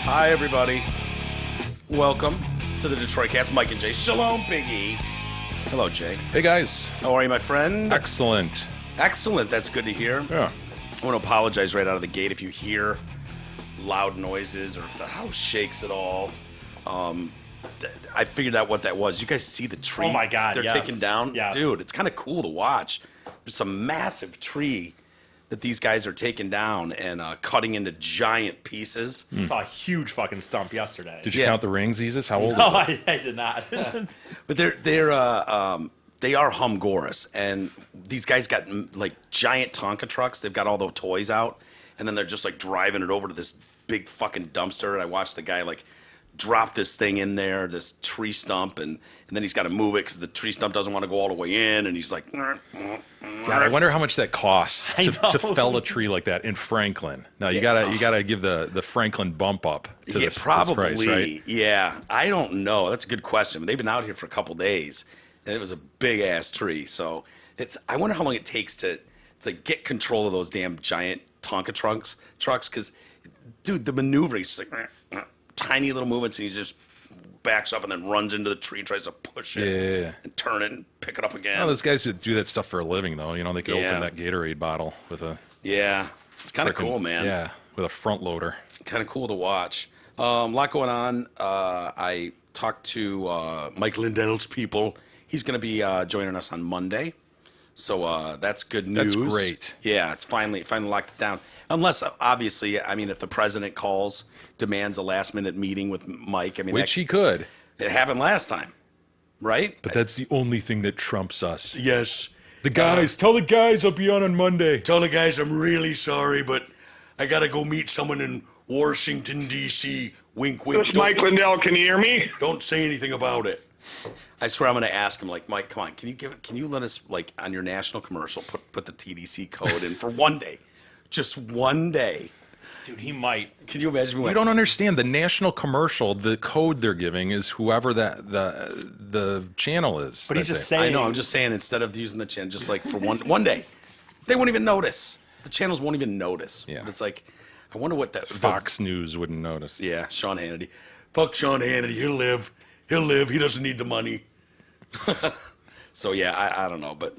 Hi, everybody. Welcome to the Detroit Cats. Mike and Jay. Shalom, Biggie. Hello, Jay. Hey, guys. How are you, my friend? Excellent. Excellent. That's good to hear. Yeah. I want to apologize right out of the gate if you hear loud noises or if the house shakes at all. I figured out what that was. You guys see the tree? Oh, my God, They're yes. taking down? Yes. Dude, it's kind of cool to watch. There's a massive tree that these guys are taking down and cutting into giant pieces. I saw a huge fucking stump yesterday. Did you Yeah. count the rings, Jesus? How old is No, it? I did not. But they are Humgoras, and these guys got like giant Tonka trucks. They've got all the toys out, and then they're just like driving it over to this big fucking dumpster. And I watched the guy like drop this thing in there, this tree stump, and then he's got to move it because the tree stump doesn't want to go all the way in, and he's like, God, I wonder how much that costs I to know. fell a tree like that in Franklin. No, you gotta give the Franklin bump up to yeah, this probably, price, right? Yeah. I don't know. That's a good question. They've been out here for a couple days, and it was a big ass tree. So I wonder how long it takes to get control of those damn giant Tonka trucks. Because, dude, the maneuvering is just like tiny little movements, and he just backs up and then runs into the tree and tries to push it Yeah. and turn it and pick it up again. Well, those guys who do that stuff for a living, though, you know, they could Yeah. open that Gatorade bottle with a Yeah, it's kind of frickin- cool, man. Yeah, with a front loader. Kind of cool to watch. A lot going on. I talked to Mike Lindell's people. He's going to be joining us on Monday. So that's good news. That's great. Yeah, it's finally locked it down. Unless, obviously, I mean, if the president calls, demands a last-minute meeting with Mike. I mean, Which he could. it happened last time, right? But that's the only thing that trumps us. Yes. The guys, tell the guys I'll be on Monday. Tell the guys I'm really sorry, but I got to go meet someone in Washington, D.C. Wink, wink. This is Mike Lindell. Can you hear me? Don't say anything about it. I swear I'm going to ask him, like, Mike, come on, can you let us, like, on your national commercial, put the TDC code in for one day? Just one day. Dude, he might. Can you imagine? You don't understand. The national commercial, the code they're giving is whoever the channel is. But he's that just day. saying. I know, I'm just saying, instead of using the channel, just like for one day. They won't even notice. The channels won't even notice. Yeah. But it's like, I wonder what that... Fox News wouldn't notice. Yeah, Sean Hannity. Fuck Sean Hannity. He'll live. He doesn't need the money. So, yeah, I don't know. But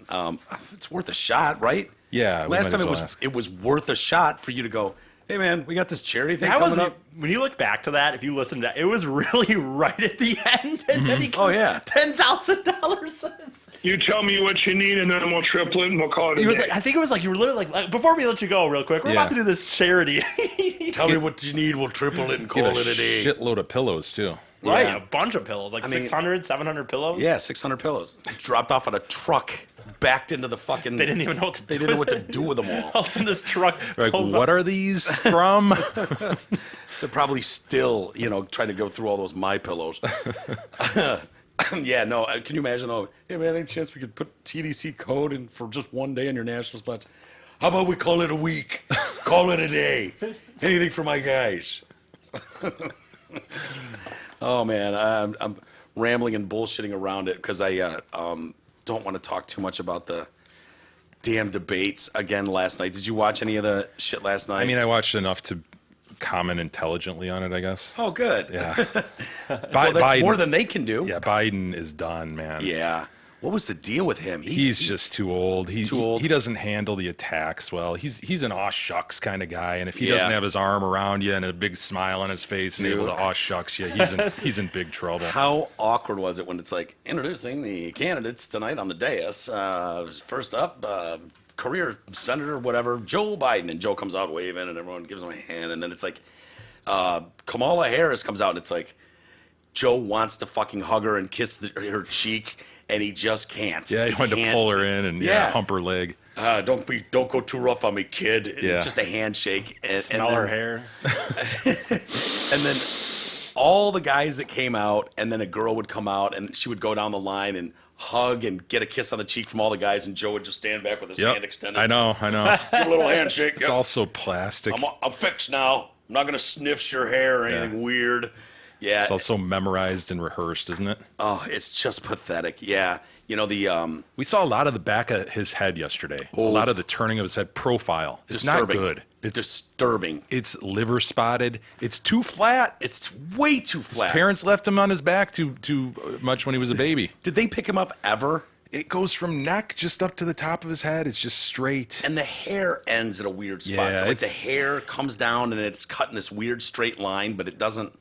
it's worth a shot, right? Yeah. we Last might time as well ask. it was worth a shot for you to go, hey, man, we got this charity thing That coming was up. when you look back to that. If you listen to that, it was really right at the end, and then he Oh, goes, yeah. $10,000. You tell me what you need, and then we'll triple it, and we'll call it a He was day. like, I think it was like you were literally like before we let you go, real quick. We're Yeah. about to do this charity. Tell me what you need. We'll triple it and Give call it a day. shitload of pillows, too. Right, Yeah. a bunch of pillows, like I mean- 600, 700 pillows. Yeah, 600 pillows. Dropped off on a truck, backed into the fucking... They didn't even know what to do. They didn't know what to with it. do with them all. All of a sudden, this truck Like, pulls what up. are these from? They're probably still, trying to go through all those My Pillows. Yeah, no, can you imagine? Oh, hey, man, any chance we could put TDC code in for just one day on your national spots? How about we call it a week? Call it a day. Anything for my guys. Oh, man, I'm rambling and bullshitting around it because I don't want to talk too much about the damn debates again last night. Did you watch any of the shit last night? I mean, I watched enough to comment intelligently on it, I guess. oh, good. Yeah. Well, that's Biden, more than they can do. yeah, Biden is done, man. Yeah. What was the deal with him? He's just too old. Too old? He doesn't handle the attacks well. He's an aw shucks kind of guy, and if he Yeah. doesn't have his arm around you and a big smile on his face and able to aw shucks you, he's in big trouble. How awkward was it when it's like, introducing the candidates tonight on the dais. First up, career senator, whatever, Joe Biden. And Joe comes out waving, and everyone gives him a hand. And then it's like, Kamala Harris comes out, and it's like, Joe wants to fucking hug her and kiss her cheek, and he just can't. Yeah, he wanted to can't. pull her in and hump her leg. Don't go too rough on me, kid. Yeah. Just a handshake. And Smell then, her hair. And then all the guys that came out, and then a girl would come out, and she would go down the line and hug and get a kiss on the cheek from all the guys, and Joe would just stand back with his hand extended. I know. Give a little handshake. It's Yep. all so plastic. I'm fixed now. I'm not going to sniff your hair or anything weird. Yeah. It's all so memorized and rehearsed, isn't it? Oh, it's just pathetic. Yeah. You know, We saw a lot of the back of his head yesterday. A lot of the turning of his head profile. It's disturbing. not good. It's disturbing. It's liver spotted. It's too flat. It's way too flat. Parents left him on his back too much when he was a baby. Did they pick him up ever? It goes from neck just up to the top of his head. It's just straight. And the hair ends at a weird spot. Yeah, So like the hair comes down and it's cut in this weird straight line, but it doesn't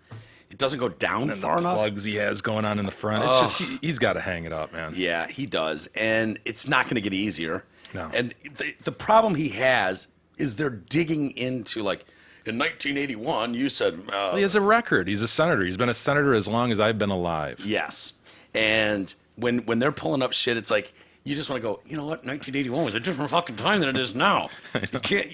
go down And far the enough. plugs he has going on in the front. It's just he's got to hang it up, man. Yeah, he does, and it's not going to get easier. No. And the problem he has is they're digging into, like, in 1981, you said... Well, he has a record. He's a senator. He's been a senator as long as I've been alive. Yes. And when they're pulling up shit, it's like, you just want to go, you know what, 1981 was a different fucking time than it is now. You can't,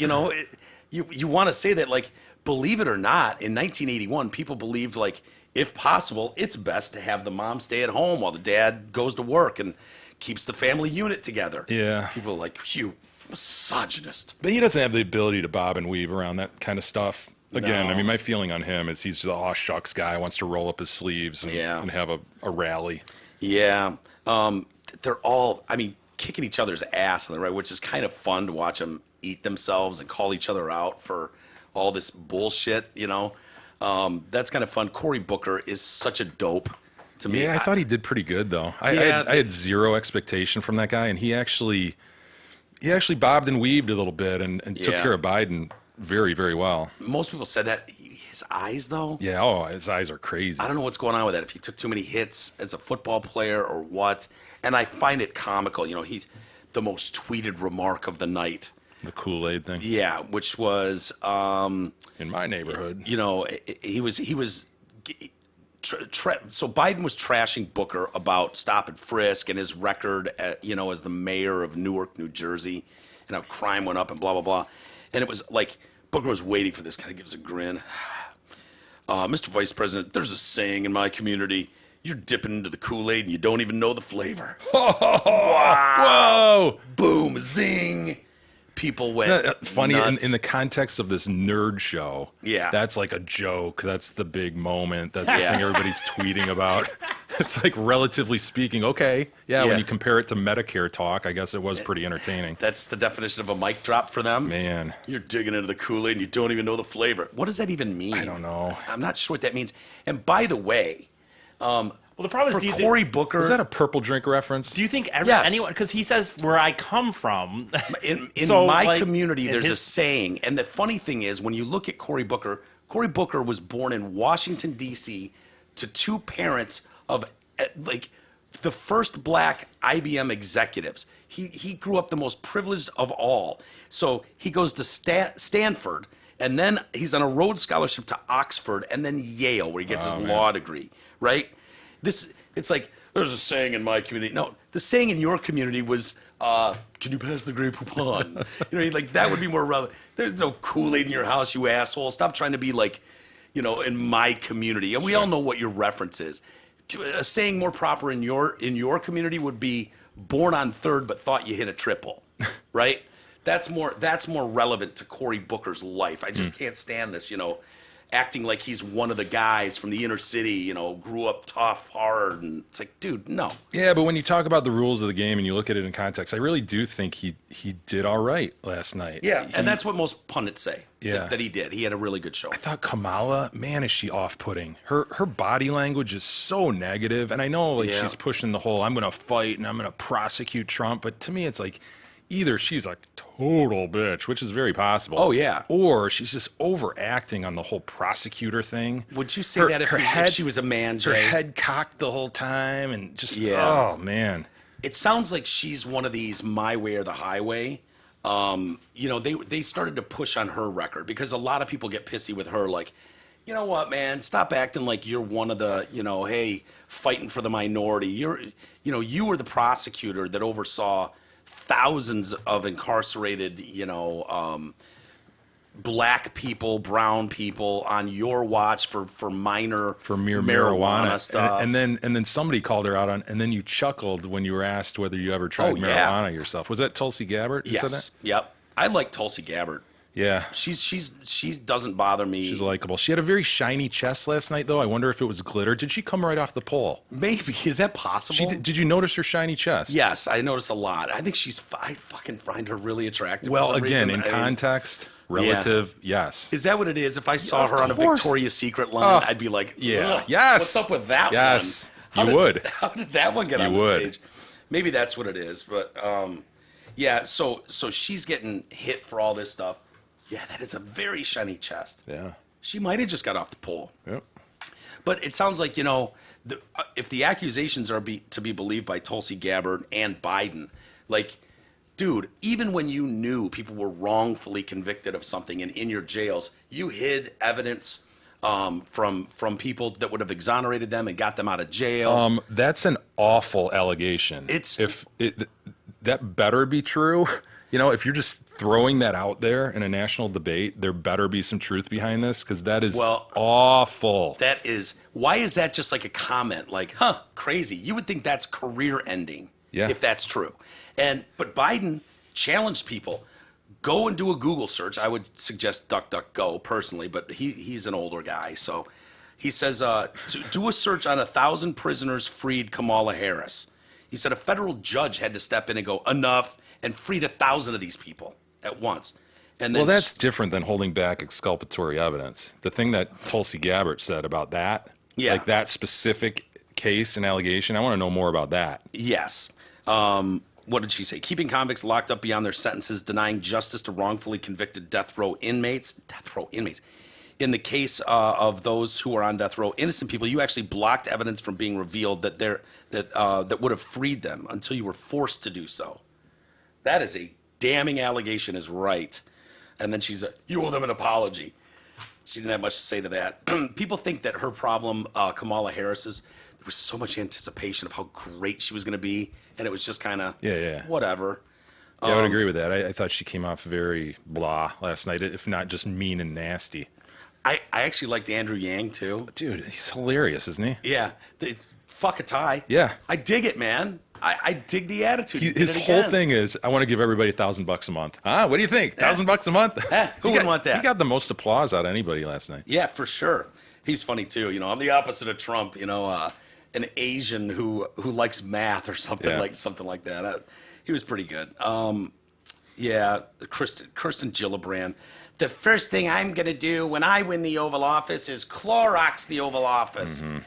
you want to say that, like, believe it or not, in 1981, people believed, like, if possible, it's best to have the mom stay at home while the dad goes to work and keeps the family unit together. Yeah. People are like, you misogynist. But he doesn't have the ability to bob and weave around that kind of stuff. Again, No. I mean, my feeling on him is he's just aw shucks guy, wants to roll up his sleeves and, Yeah. and have a rally. Yeah. They're all, I mean, kicking each other's ass on the right, which is kind of fun to watch them eat themselves and call each other out for all this bullshit, That's kind of fun. Cory Booker is such a dope to me. Yeah, I thought he did pretty good though. I had zero expectation from that guy, and he actually bobbed and weaved a little bit and took Yeah. care of Biden very, very well. Most people said that. His eyes, though, Yeah, his eyes are crazy. I don't know what's going on with that. If he took too many hits as a football player or what. And I find it comical. He's the most tweeted remark of the night. The Kool-Aid thing. Yeah, which was, In my neighborhood. he was so Biden was trashing Booker about stop and frisk and his record, as the mayor of Newark, New Jersey, and how crime went up and blah, blah, blah. And it was like Booker was waiting for this, kind of gives a grin. Mr. Vice President, there's a saying in my community, you're dipping into the Kool-Aid and you don't even know the flavor. Whoa! Boom, zing. People went Funny nuts. in the context of this nerd show. Yeah. That's like a joke. That's the big moment. That's the Yeah. thing everybody's tweeting about. It's like, relatively speaking, okay. Yeah, Yeah. when you compare it to Medicare talk, I guess it was pretty entertaining. That's the definition of a mic drop for them. Man. You're digging into the Kool-Aid and you don't even know the flavor. What does that even mean? I don't know. I'm not sure what that means. And by the way, Well, the problem for is, Cory Booker, Was that a purple drink reference? do you think Yes. anyone? Because he says where I come from. in So, my like, community, in there's a his- saying. And the funny thing is, when you look at Cory Booker was born in Washington, D.C. to two parents of, like, the first black IBM executives. He grew up the most privileged of all. So he goes to Stanford, and then he's on a Rhodes Scholarship to Oxford, and then Yale, where he gets his law degree, right? It's like, there's a saying in my community. No, the saying in your community was, can you pass the Grey Poupon? Like, that would be more relevant. There's no Kool-Aid in your house, you asshole. Stop trying to be like, in my community. And we all know what your reference is. A saying more proper in your community would be born on third but thought you hit a triple, right? That's more relevant to Cory Booker's life. I just can't stand this, acting like he's one of the guys from the inner city, grew up tough, hard, and it's like, dude, no. Yeah, but when you talk about the rules of the game and you look at it in context, I really do think he did all right last night. Yeah, and that's what most pundits say. Yeah. That he did. He had a really good show. I thought Kamala, man, is she off-putting. Her body language is so negative, and I know Yeah. she's pushing the whole I'm going to fight and I'm going to prosecute Trump, but to me it's like either she's a total bitch, which is very possible. Oh, yeah. Or she's just overacting on the whole prosecutor thing. Would you say that if she was a man, Her Jay? head cocked the whole time and just, Yeah. oh, man. It sounds like she's one of these my way or the highway. They started to push on her record because a lot of people get pissy with her, like, you know what, man, stop acting like you're one of the, hey, fighting for the minority. You were the prosecutor that oversaw thousands of incarcerated, black people, brown people on your watch for minor Mere marijuana stuff. and then somebody called her out on, and then you chuckled when you were asked whether you ever tried Oh, yeah. marijuana yourself. Was that Tulsi Gabbard who said that? Yes. Yep. I like Tulsi Gabbard. Yeah. She doesn't bother me. She's likable. She had a very shiny chest last night, though. I wonder if it was glitter. Did she come right off the pole? Maybe. Is that possible? Did you notice her shiny chest? Yes, I noticed a lot. I think I fucking find her really attractive. Well, for some again, reason. in context, relative, yes. Is that what it is? If I saw her on a course. Victoria's Secret line, I'd be like, yeah. ugh, Yes. what's up with that Yes. one? You would. How did that one get on the stage? Maybe that's what it is. But, yeah, so she's getting hit for all this stuff. Yeah, that is a very shiny chest. Yeah. She might have just got off the pole. Yep. But it sounds like, if the accusations are to be believed by Tulsi Gabbard and Biden, like, dude, even when you knew people were wrongfully convicted of something and in your jails, you hid evidence from people that would have exonerated them and got them out of jail. That's an awful allegation. That better be true. If you're just throwing that out there in a national debate, there better be some truth behind this, because that is awful. That is, why is that just like a comment? Like, crazy. You would think that's career ending if that's true. But Biden challenged people. Go and do a Google search. I would suggest DuckDuckGo personally, but he's an older guy. So he says, to do a search on 1,000 prisoners freed Kamala Harris. He said a federal judge had to step in and go, enough, and freed 1,000 of these people at once. And then that's different than holding back exculpatory evidence. The thing that Tulsi Gabbard said about that, like that specific case and allegation, I want to know more about that. Yes. What did she say? Keeping convicts locked up beyond their sentences, denying justice to wrongfully convicted death row inmates. Death row inmates. In the case of those who are on death row, innocent people, you actually blocked evidence from being revealed that would have freed them until you were forced to do so. That is a damning allegation, is right. And then she's you owe them an apology. She didn't have much to say to that. People think that her problem, Kamala Harris's, there was so much anticipation of how great she was going to be, and it was just kind of whatever. Yeah, I would agree with that. I thought she came off very blah last night, if not just mean and nasty. I actually liked Andrew Yang, too. Dude, he's hilarious, isn't he? Yeah. Fuck a tie. Yeah. I dig it, man. I dig the attitude. His whole thing is, I want to give everybody $1,000 a month. What do you think? $1,000 a month? Who wouldn't want that? He got the most applause out of anybody last night. Yeah, for sure. He's funny too. I'm the opposite of Trump. An Asian who likes math or something like that. He was pretty good. Kirsten Gillibrand. The first thing I'm gonna do when I win the Oval Office is Clorox the Oval Office. Mm-hmm.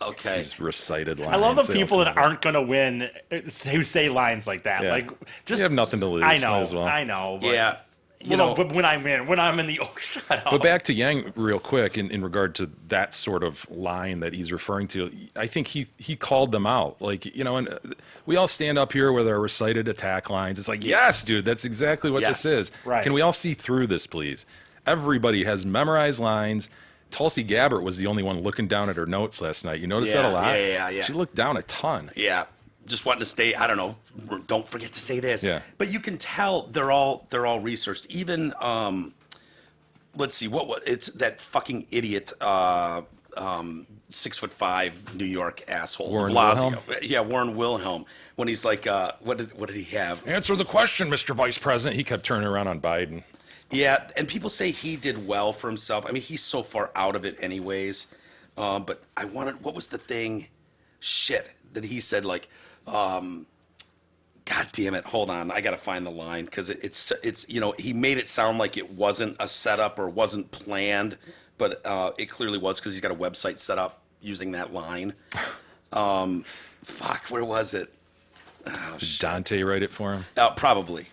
Okay. He's recited lines. I love the people that aren't going to win who say lines like that. Yeah. Like, just you have nothing to lose. I know. Might as well. I know. But, yeah. But when I'm in the shut up. But back to Yang real quick in regard to that sort of line that he's referring to, I think he called them out. Like, and we all stand up here with our recited attack lines. It's like, yes, dude, that's exactly what this is. Right. Can we all see through this, please? Everybody has memorized lines. Tulsi Gabbard was the only one looking down at her notes last night. You notice that a lot? Yeah. She looked down a ton. Yeah. Just wanting to stay, I don't know, don't forget to say this. Yeah. But you can tell they're all researched. Even, let's see, it's that fucking idiot, 6'5" New York asshole. Warren Blasio. Wilhelm? Yeah, Warren Wilhelm. When he's like, what did he have? Answer the question, Mr. Vice President. He kept turning around on Biden. Yeah, and people say he did well for himself. I mean, he's so far out of it anyways. But what was the thing? Shit, that he said, like, God damn it, hold on, I gotta find the line, because it's he made it sound like it wasn't a setup or wasn't planned, but it clearly was, because he's got a website set up using that line. Fuck, where was it? Oh, Did Dante write it for him? Probably.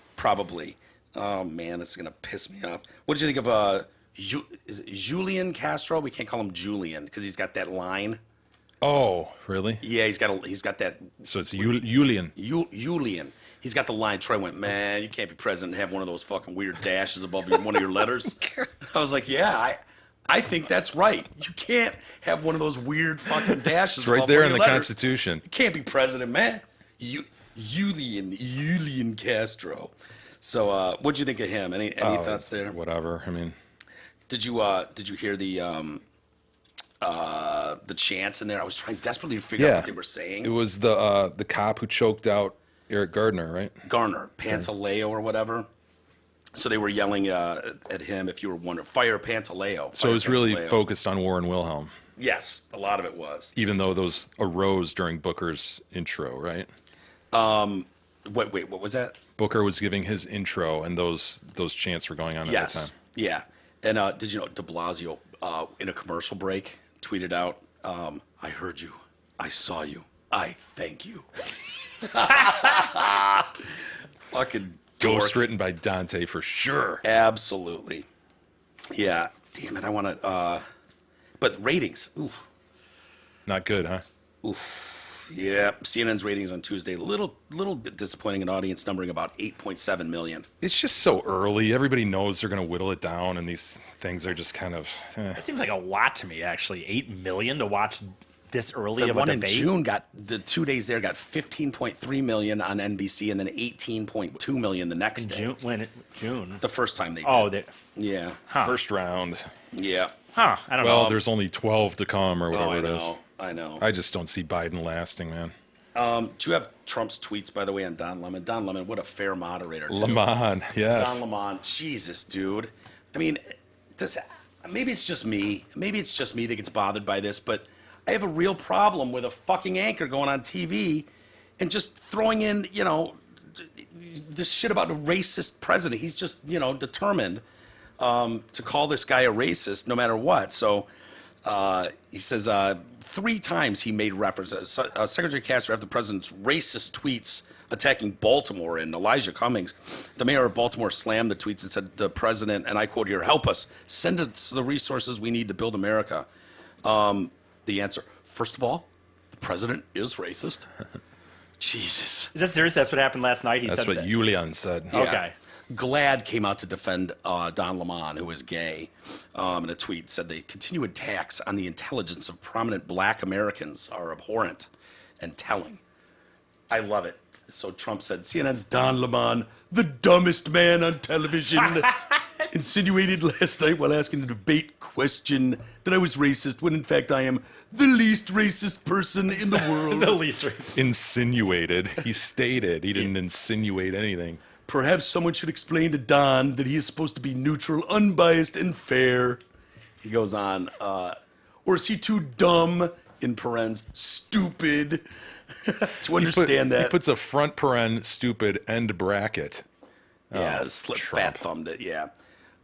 Oh man, this is gonna piss me off. What did you think of is it Julian Castro? We can't call him Julian because he's got that line. Oh, really? Yeah, he's got that. So it's Julian. Julian. He's got the line. Troy went, man, you can't be president and have one of those fucking weird dashes above one of your letters. I was like, yeah, I think that's right. You can't have one of those weird fucking dashes. It's right above there one in of the your letters. Constitution. You can't be president, man. Julian Castro. So, what'd you think of him? Any thoughts there? Whatever. I mean, did you hear the chants in there? I was trying desperately to figure out what they were saying. It was the cop who choked out Eric Gardner, right? Garner, Pantaleo or whatever. So they were yelling at him, if you were wondering, fire Pantaleo. So it was really focused on Warren Wilhelm, Yes, a lot of it was. even though those arose during Booker's intro, right? Wait, what was that? Booker was giving his intro, and those chants were going on at that Yes. time. Yeah. And did you know de Blasio, in a commercial break, tweeted out, I heard you. I saw you. I thank you. Fucking Ghost dork. written by Dante for sure. Absolutely. Yeah. Damn it. I want to. But ratings. Oof. Not good, huh? Oof. Yeah. CNN's ratings on Tuesday, little bit disappointing. An audience numbering about 8.7 million. It's just so early. Everybody knows they're going to whittle it down, and these things are just kind of. It seems like a lot to me, actually. 8 million to watch this early The of one a in debate. June the 2 days there got 15.3 million on NBC, and then 18.2 million the next day. June. The first time they did. Oh, Yeah. First round. Yeah. huh. I don't Well, know. there's only 12 to come, or Oh, whatever I it is. know. I know. I just don't see Biden lasting, man. Do you have Trump's tweets, by the way, on Don Lemon? Don Lemon, what a fair moderator, too. Lemon, yes. Don Lemon, Jesus, dude. I mean, maybe it's just me. Maybe it's just me that gets bothered by this, but I have a real problem with a fucking anchor going on TV and just throwing in, this shit about a racist president. He's just, determined to call this guy a racist no matter what. So he says 3 times he made reference. Secretary Castro, after the president's racist tweets attacking Baltimore and Elijah Cummings, the mayor of Baltimore slammed the tweets and said, the president, and I quote here, help us, send us the resources we need to build America. The answer, first of all, the president is racist. Jesus. Is that serious? That's what happened last night? He That's said what that. Julian said. Yeah. Okay. Glad came out to defend Don Lemon, who is gay, in a tweet, said the continued attacks on the intelligence of prominent black Americans are abhorrent and telling. I love it. So Trump said, CNN's Don Lemon, the dumbest man on television, insinuated last night while asking a debate question that I was racist, when in fact I am the least racist person in the world. The least racist. Insinuated. He stated. He didn't insinuate anything. Perhaps someone should explain to Don that he is supposed to be neutral, unbiased, and fair. He goes on, or is he too dumb, in parens, stupid, to understand that? He puts a front paren, stupid, end bracket. Yeah, Oh, slip Trump. fat thumbed it. Yeah.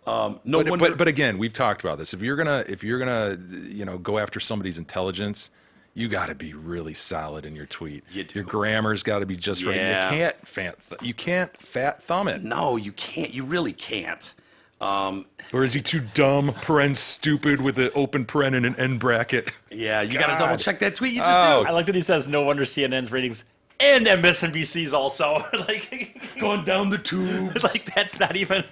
No wonder. But again, we've talked about this. If you're gonna go after somebody's intelligence, you got to be really solid in your tweet. You do. Your grammar's got to be just right. Yeah. You can't fat thumb it. No, you can't. You really can't. Or is he too dumb, paren stupid with an open paren and an end bracket? Yeah, you got to God. double check that tweet you just Oh. I like that he says no wonder CNN's ratings and MSNBC's also. like, going down the tubes. like that's not even.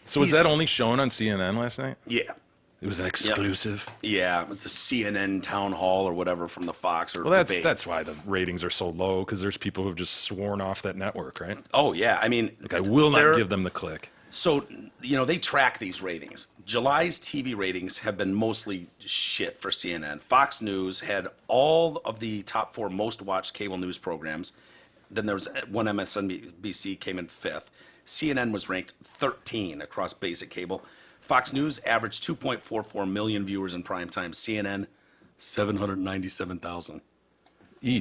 So was that only shown on CNN last night? Yeah. It was an exclusive. Yeah, it's the CNN town hall or whatever from the Fox or Well, debate. that's why the ratings are so low, because there's people who've just sworn off that network, right? Oh yeah, I mean, Like, I will not give them the click. So, they track these ratings. July's TV ratings have been mostly shit for CNN. Fox News had all of the top 4 most watched cable news programs. Then there was one MSNBC came in 5th. CNN was ranked 13 across basic cable. Fox News averaged 2.44 million viewers in prime time. CNN, 797,000.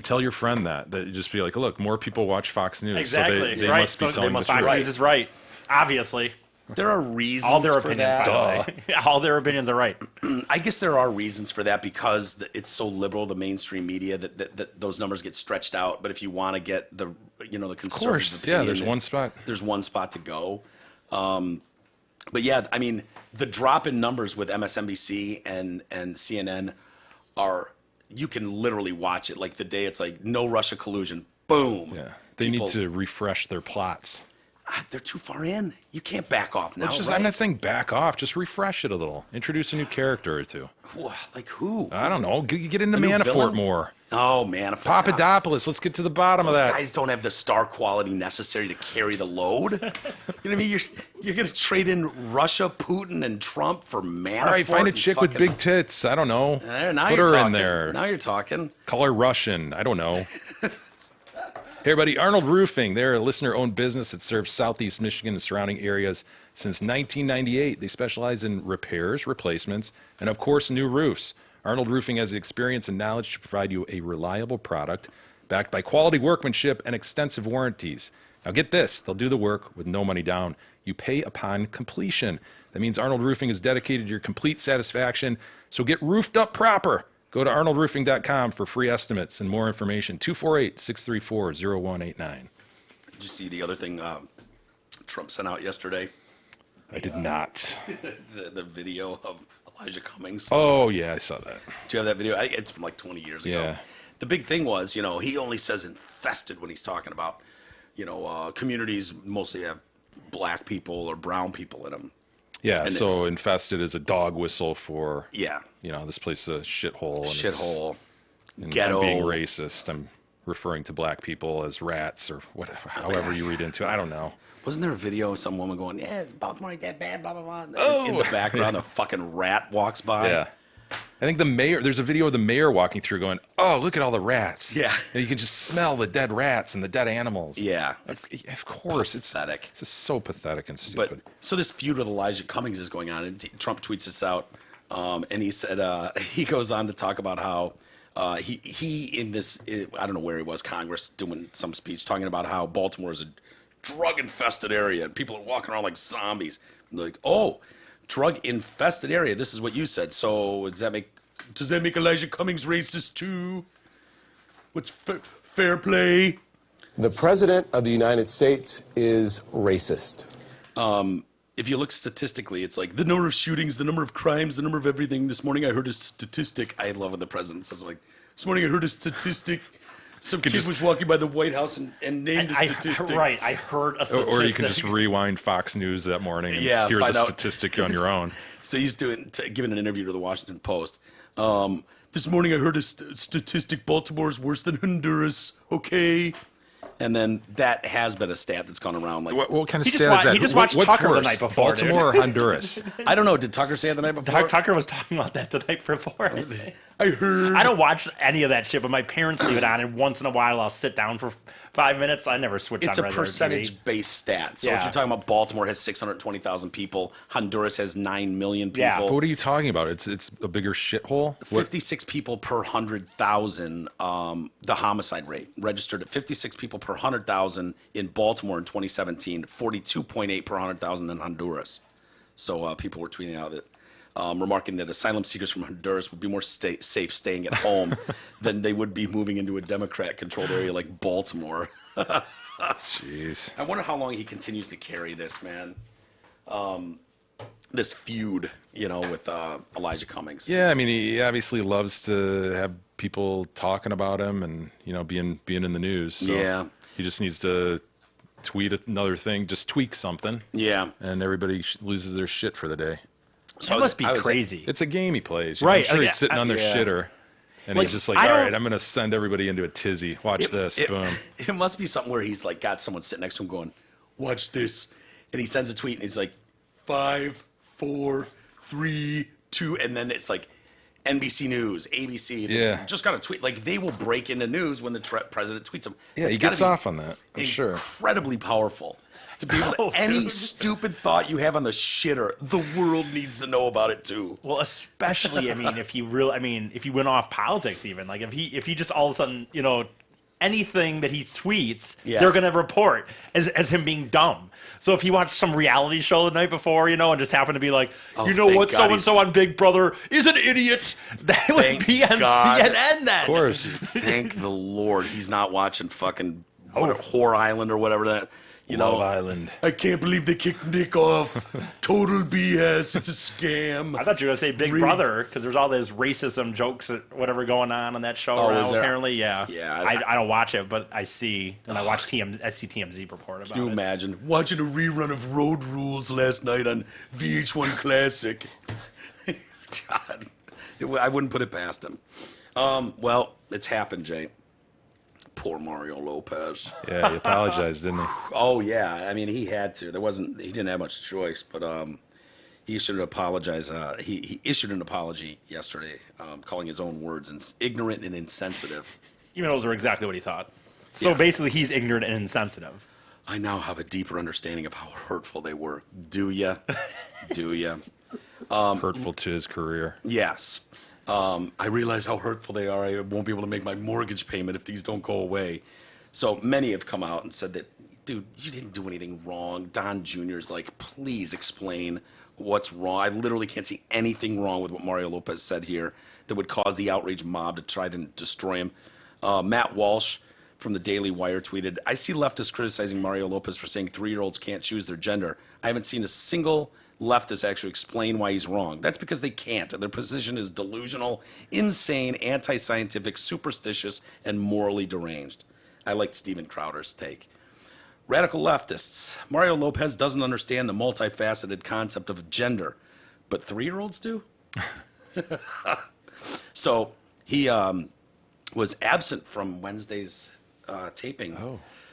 Tell your friend that you just be like, look, more people watch Fox News. Exactly. So they right. must be So telling they must the Fox truth. News is right. Obviously. There are reasons All their for opinions, that. by the way. All their opinions are right. I guess there are reasons for that because it's so liberal, the mainstream media, that those numbers get stretched out. But if you want to get the conservative Of course. Yeah, opinion, there's one spot. There's one spot to go. But yeah, I mean, the drop in numbers with MSNBC and CNN you can literally watch it like the day it's like no Russia collusion. Boom. Yeah. They need to refresh their plots. They're too far in. You can't back off now. Right? Right? I'm not saying back off. Just refresh it a little. Introduce a new character or two. Like who? I don't know. Get into new Manafort villain? more. Oh, Manafort. Papadopoulos. Let's get to the bottom of Those that. guys don't have the star quality necessary to carry the load. You know what I mean? You're going to trade in Russia, Putin, and Trump for Manafort. All right, find a and chick with fucking- big tits. I don't know. Now Put you're her talking. in there. Now you're talking. Call her Russian. I don't know. Hey, everybody. Arnold Roofing. They're a listener-owned business that serves Southeast Michigan and surrounding areas since 1998. They specialize in repairs, replacements, and, of course, new roofs. Arnold Roofing has the experience and knowledge to provide you a reliable product backed by quality workmanship and extensive warranties. Now, get this. They'll do the work with no money down. You pay upon completion. That means Arnold Roofing is dedicated to your complete satisfaction. So get roofed up proper. Go to arnoldroofing.com for free estimates and more information. 248-634-0189. Did you see the other thing Trump sent out yesterday? I did not. The video of Elijah Cummings. Oh, yeah, I saw that. Do you have that video? It's from like 20 years ago. Yeah. The big thing was, he only says infested when he's talking about, communities mostly have black people or brown people in them. Yeah, so infested is a dog whistle for, Yeah. This place is a shithole. And Shithole. and Ghetto. I'm being racist. I'm referring to black people as rats or whatever, however you read into it. I don't know. Wasn't there a video of some woman going, yeah, Baltimore ain't that bad, blah, blah, blah. Oh. In the background, a fucking rat walks by. Yeah. I think there's a video of the mayor walking through going, oh, look at all the rats. Yeah. And you can just smell the dead rats and the dead animals. Yeah. Of course. Pathetic. It's just so pathetic and stupid. But so this feud with Elijah Cummings is going on, and Trump tweets this out, and he said he goes on to talk about how he in this, I don't know where he was, Congress, doing some speech talking about how Baltimore is a drug-infested area, and people are walking around like zombies. And they're like, oh, drug-infested area. This is what you said. So does that make Elijah Cummings racist too? What's fair play? The President of the United States is racist. If you look statistically, it's like the number of shootings, the number of crimes, the number of everything. This morning I heard a statistic. I love when the president says, like, this morning I heard a statistic. Some kid was walking by the White House and named a statistic. Right, I heard a statistic. Or you can just rewind Fox News that morning and hear the statistic on your own. So he's giving an interview to the Washington Post. This morning I heard a statistic. Baltimore is worse than Honduras. Okay. And then that has been a stat that's gone around. Like, What kind of He stat just is that? he just watched What's Tucker the worse, night before, Baltimore dude. or Honduras? I don't know. Did Tucker say it the night before? Tucker was talking about that the night before. I heard. I don't watch any of that shit, but my parents leave it on, and once in a while I'll sit down for 5 minutes. I never switch It's on a regular TV. percentage-based stat. So if Yeah. you're talking about Baltimore has 620,000 people, Honduras has 9 million people. Yeah. But what are you talking about? It's a bigger shithole? 56 people per 100,000, the homicide rate registered at 56 people per 100,000 in Baltimore in 2017, 42.8 per 100,000 in Honduras. So people were tweeting out that, remarking that asylum seekers from Honduras would be more safe staying at home than they would be moving into a Democrat-controlled area like Baltimore. Jeez. I wonder how long he continues to carry this, man. This feud, with Elijah Cummings. Yeah, I mean, he obviously loves to have people talking about him and, being in the news. So Yeah. he just needs to tweet another thing, just tweak something, Yeah. and everybody loses their shit for the day. So That must be I was- crazy. It's a game he plays. Right, I'm sure he's okay, sitting on their yeah. shitter, and Like, he's just like, I all don't- right, I'm going to send everybody into a tizzy. Watch this. Boom. It must be something where he's like got someone sitting next to him going, watch this. And he sends a tweet and he's like, 5, 4, 3, 2. And then it's like NBC News, ABC. They Yeah. just got a tweet. Like they will break into news when the president tweets them. Yeah, It's he gotta gets be off on that, for sure. Incredibly powerful. To be able to, Oh, any dude. stupid thought you have on the shitter, the world needs to know about it too. Well, especially, if you went off politics, even like if he just all of a sudden, anything that he tweets, Yeah. they're gonna report as him being dumb. So if he watched some reality show the night before, and just happened to be like, thank what, God so and so on Big Brother is an idiot, that would Thank be on God. CNN then. Of course. Thank the Lord he's not watching fucking Whore Island or whatever that. Love Island. I can't believe they kicked Nick off. Total BS. It's a scam. I thought you were gonna say Big Rigged. Brother because there's all those racism jokes or whatever going on that show Oh, now. is there? Apparently, yeah. Yeah, I don't watch it, but I see and I watch TMZ report about Can you it. imagine watching a rerun of Road Rules last night on VH1 Classic? God, I wouldn't put it past him. Well, it's happened, Jay. Poor Mario Lopez. Yeah, he apologized, didn't he? Oh yeah, I mean he had to. He didn't have much choice, but he issued an he issued an apology yesterday, calling his own words ignorant and insensitive. Even though those are exactly what he thought. So Yeah. basically, he's ignorant and insensitive. I now have a deeper understanding of how hurtful they were. Do ya? Do ya? Hurtful to his career. Yes. I realize how hurtful they are. I won't be able to make my mortgage payment if these don't go away. So many have come out and said that, dude, you didn't do anything wrong. Don Jr. is like, please explain what's wrong. I literally can't see anything wrong with what Mario Lopez said here that would cause the outrage mob to try to destroy him. Matt Walsh from the Daily Wire tweeted, I see leftists criticizing Mario Lopez for saying 3-year-olds can't choose their gender. I haven't seen a single leftist actually explain why he's wrong. That's because they can't. Their position is delusional, insane, anti-scientific, superstitious, and morally deranged. I liked Steven Crowder's take. Radical leftists. Mario Lopez doesn't understand the multifaceted concept of gender, but 3-year-olds do? So he was absent from Wednesday's taping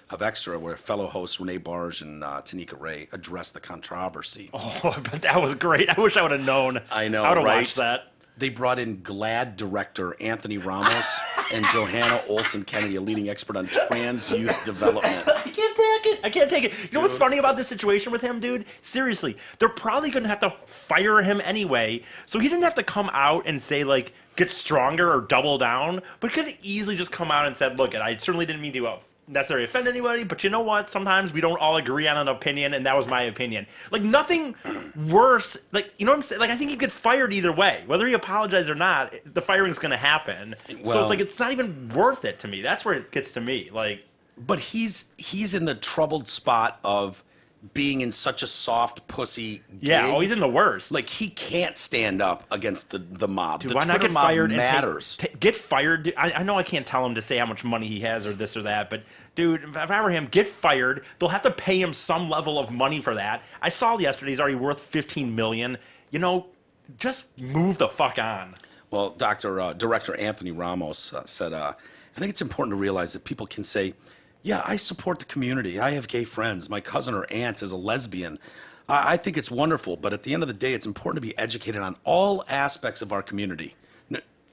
of Extra, where fellow hosts Renee Barge and Tanika Ray addressed the controversy. Oh, but that was great. I wish I would have known. I know, I would have right? watched that. They brought in GLAAD director Anthony Ramos and Johanna Olsen Kennedy, a leading expert on trans youth development. I can't take it. I can't take it. You know what's funny about this situation with him, dude? Seriously, they're probably going to have to fire him anyway. So he didn't have to come out and say, like, get stronger or double down, but could have easily just come out and said, look, I certainly didn't mean to necessarily offend anybody, but you know what? Sometimes we don't all agree on an opinion, and that was my opinion. Like, nothing worse. Like, you know what I'm saying? Like, I think he'd get fired either way. Whether he apologized or not, the firing's going to happen. So Well- it's like, it's not even worth it to me. That's where it gets to me. Like, But he's in the troubled spot of being in such a soft pussy yeah, gig. oh, he's in the worst. Like, he can't stand up against the mob. Dude, the why not Twitter get mob fired matters. and get fired? Dude, I know I can't tell him to say how much money he has or this or that, but dude, if I were him, get fired. They'll have to pay him some level of money for that. I saw yesterday he's already worth $15 million. You know, just move the fuck on. Well, Director Anthony Ramos said, I think it's important to realize that people can say, yeah, I support the community. I have gay friends. My cousin or aunt is a lesbian. I think it's wonderful, but at the end of the day, it's important to be educated on all aspects of our community.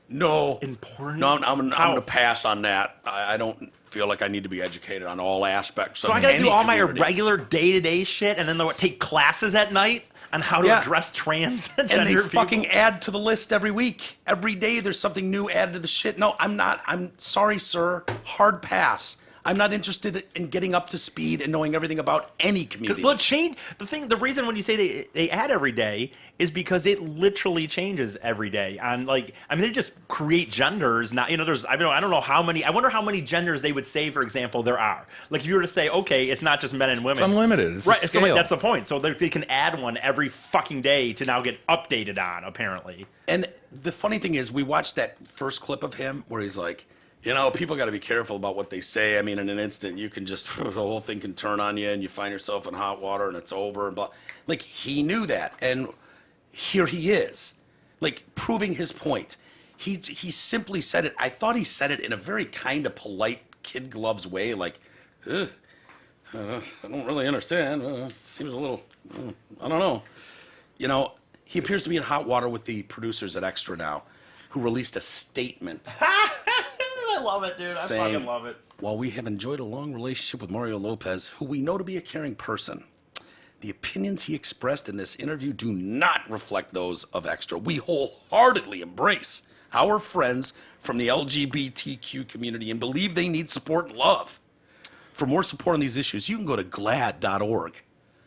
No. Important? No, I'm How? going to pass on that. I don't feel like I need to be educated on all aspects So of I gotta any do all community. my regular day-to-day shit and then they'll take classes at night on how to Yeah. address transgender And they people? fucking add to the list every week. Every day there's something new added to the shit. No, I'm not. I'm sorry, sir. Hard pass. I'm not interested in getting up to speed and knowing everything about any community. Well, it changed. The reason when you say they add every day is because it literally changes every day. And like, I mean, they just create genders. Now, you know, I don't know how many. I wonder how many genders they would say, for example, there are. Like, if you were to say, okay, it's not just men and women. It's unlimited. It's a right. So scale. that's the point. So they can add one every fucking day to now get updated on. Apparently. And the funny thing is, we watched that first clip of him where he's like, you know, people got to be careful about what they say. I mean, in an instant, you can just, the whole thing can turn on you and you find yourself in hot water and it's over. And blah. Like, he knew that. And here he is, like, proving his point. He simply said it. I thought he said it in a very kind of polite, kid gloves way, like, I don't really understand. Seems a little, I don't know. You know, he appears to be in hot water with the producers at Extra now, who released a statement I love it, dude. I saying, fucking love it. while we have enjoyed a long relationship with Mario Lopez, who we know to be a caring person, the opinions he expressed in this interview do not reflect those of Extra. We wholeheartedly embrace our friends from the LGBTQ community and believe they need support and love. For more support on these issues, you can go to glad.org.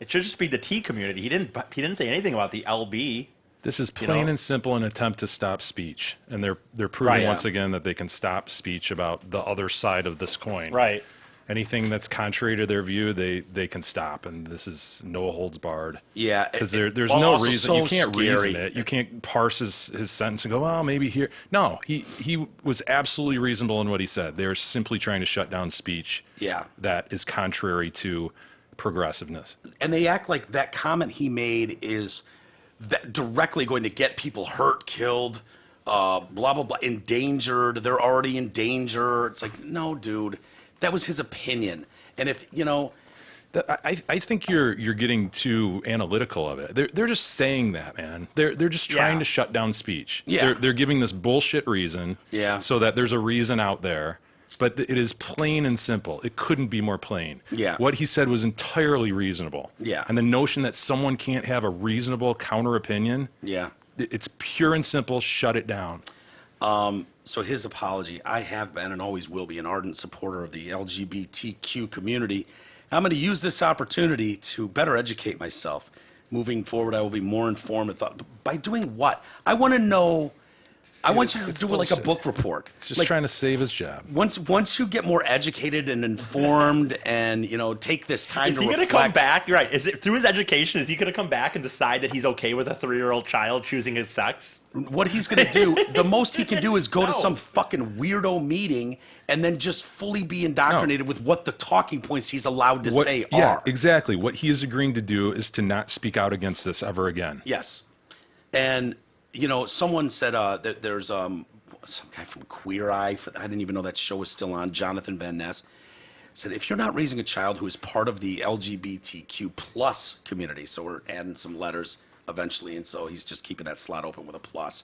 It should just be the T community. He didn't say anything about the LB. This is plain know? and simple an attempt to stop speech, and they're proving Right, yeah. once again that they can stop speech about the other side of this coin. Right. Anything that's contrary to their view, they can stop, and this is no holds barred. Yeah, because it- there's well, no also reason you so can't reason scary. it. You can't parse his sentence and go, well, maybe here. No, he was absolutely reasonable in what he said. They're simply trying to shut down speech. Yeah. that is contrary to progressiveness. And they act like that comment he made is that directly going to get people hurt, killed, blah, blah, blah, endangered. They're already in danger. It's like, no, dude, that was his opinion. And if, you know, I think you're getting too analytical of it. They're just saying that, man. They're just trying Yeah. to shut down speech. Yeah. They're giving this bullshit reason. Yeah. So that there's a reason out there But it is plain and simple. It couldn't be more plain. Yeah. What he said was entirely reasonable. Yeah. And the notion that someone can't have a reasonable counter opinion, Yeah. it's pure and simple. Shut it down. So his apology, I have been and always will be an ardent supporter of the LGBTQ community. I'm going to use this opportunity to better educate myself. Moving forward, I will be more informed. By doing what? I want to know. I want you to do like a book report. He's just like, trying to save his job. Once you get more educated and informed, and take this time Is to he going reflect. to come back? You're right. Is it through his education? Is he going to come back and decide that he's okay with a 3-year-old child choosing his sex? What he's going to do, the most he can do is go to No. some fucking weirdo meeting and then just fully be indoctrinated with what the talking points he's allowed to say Yeah, are. exactly. What he is agreeing to do is to not speak out against this ever again. Yes. And, someone said that there's some guy from Queer Eye, I didn't even know that show was still on, Jonathan Van Ness, said, if you're not raising a child who is part of the LGBTQ plus community, so we're adding some letters eventually, and so he's just keeping that slot open with a plus,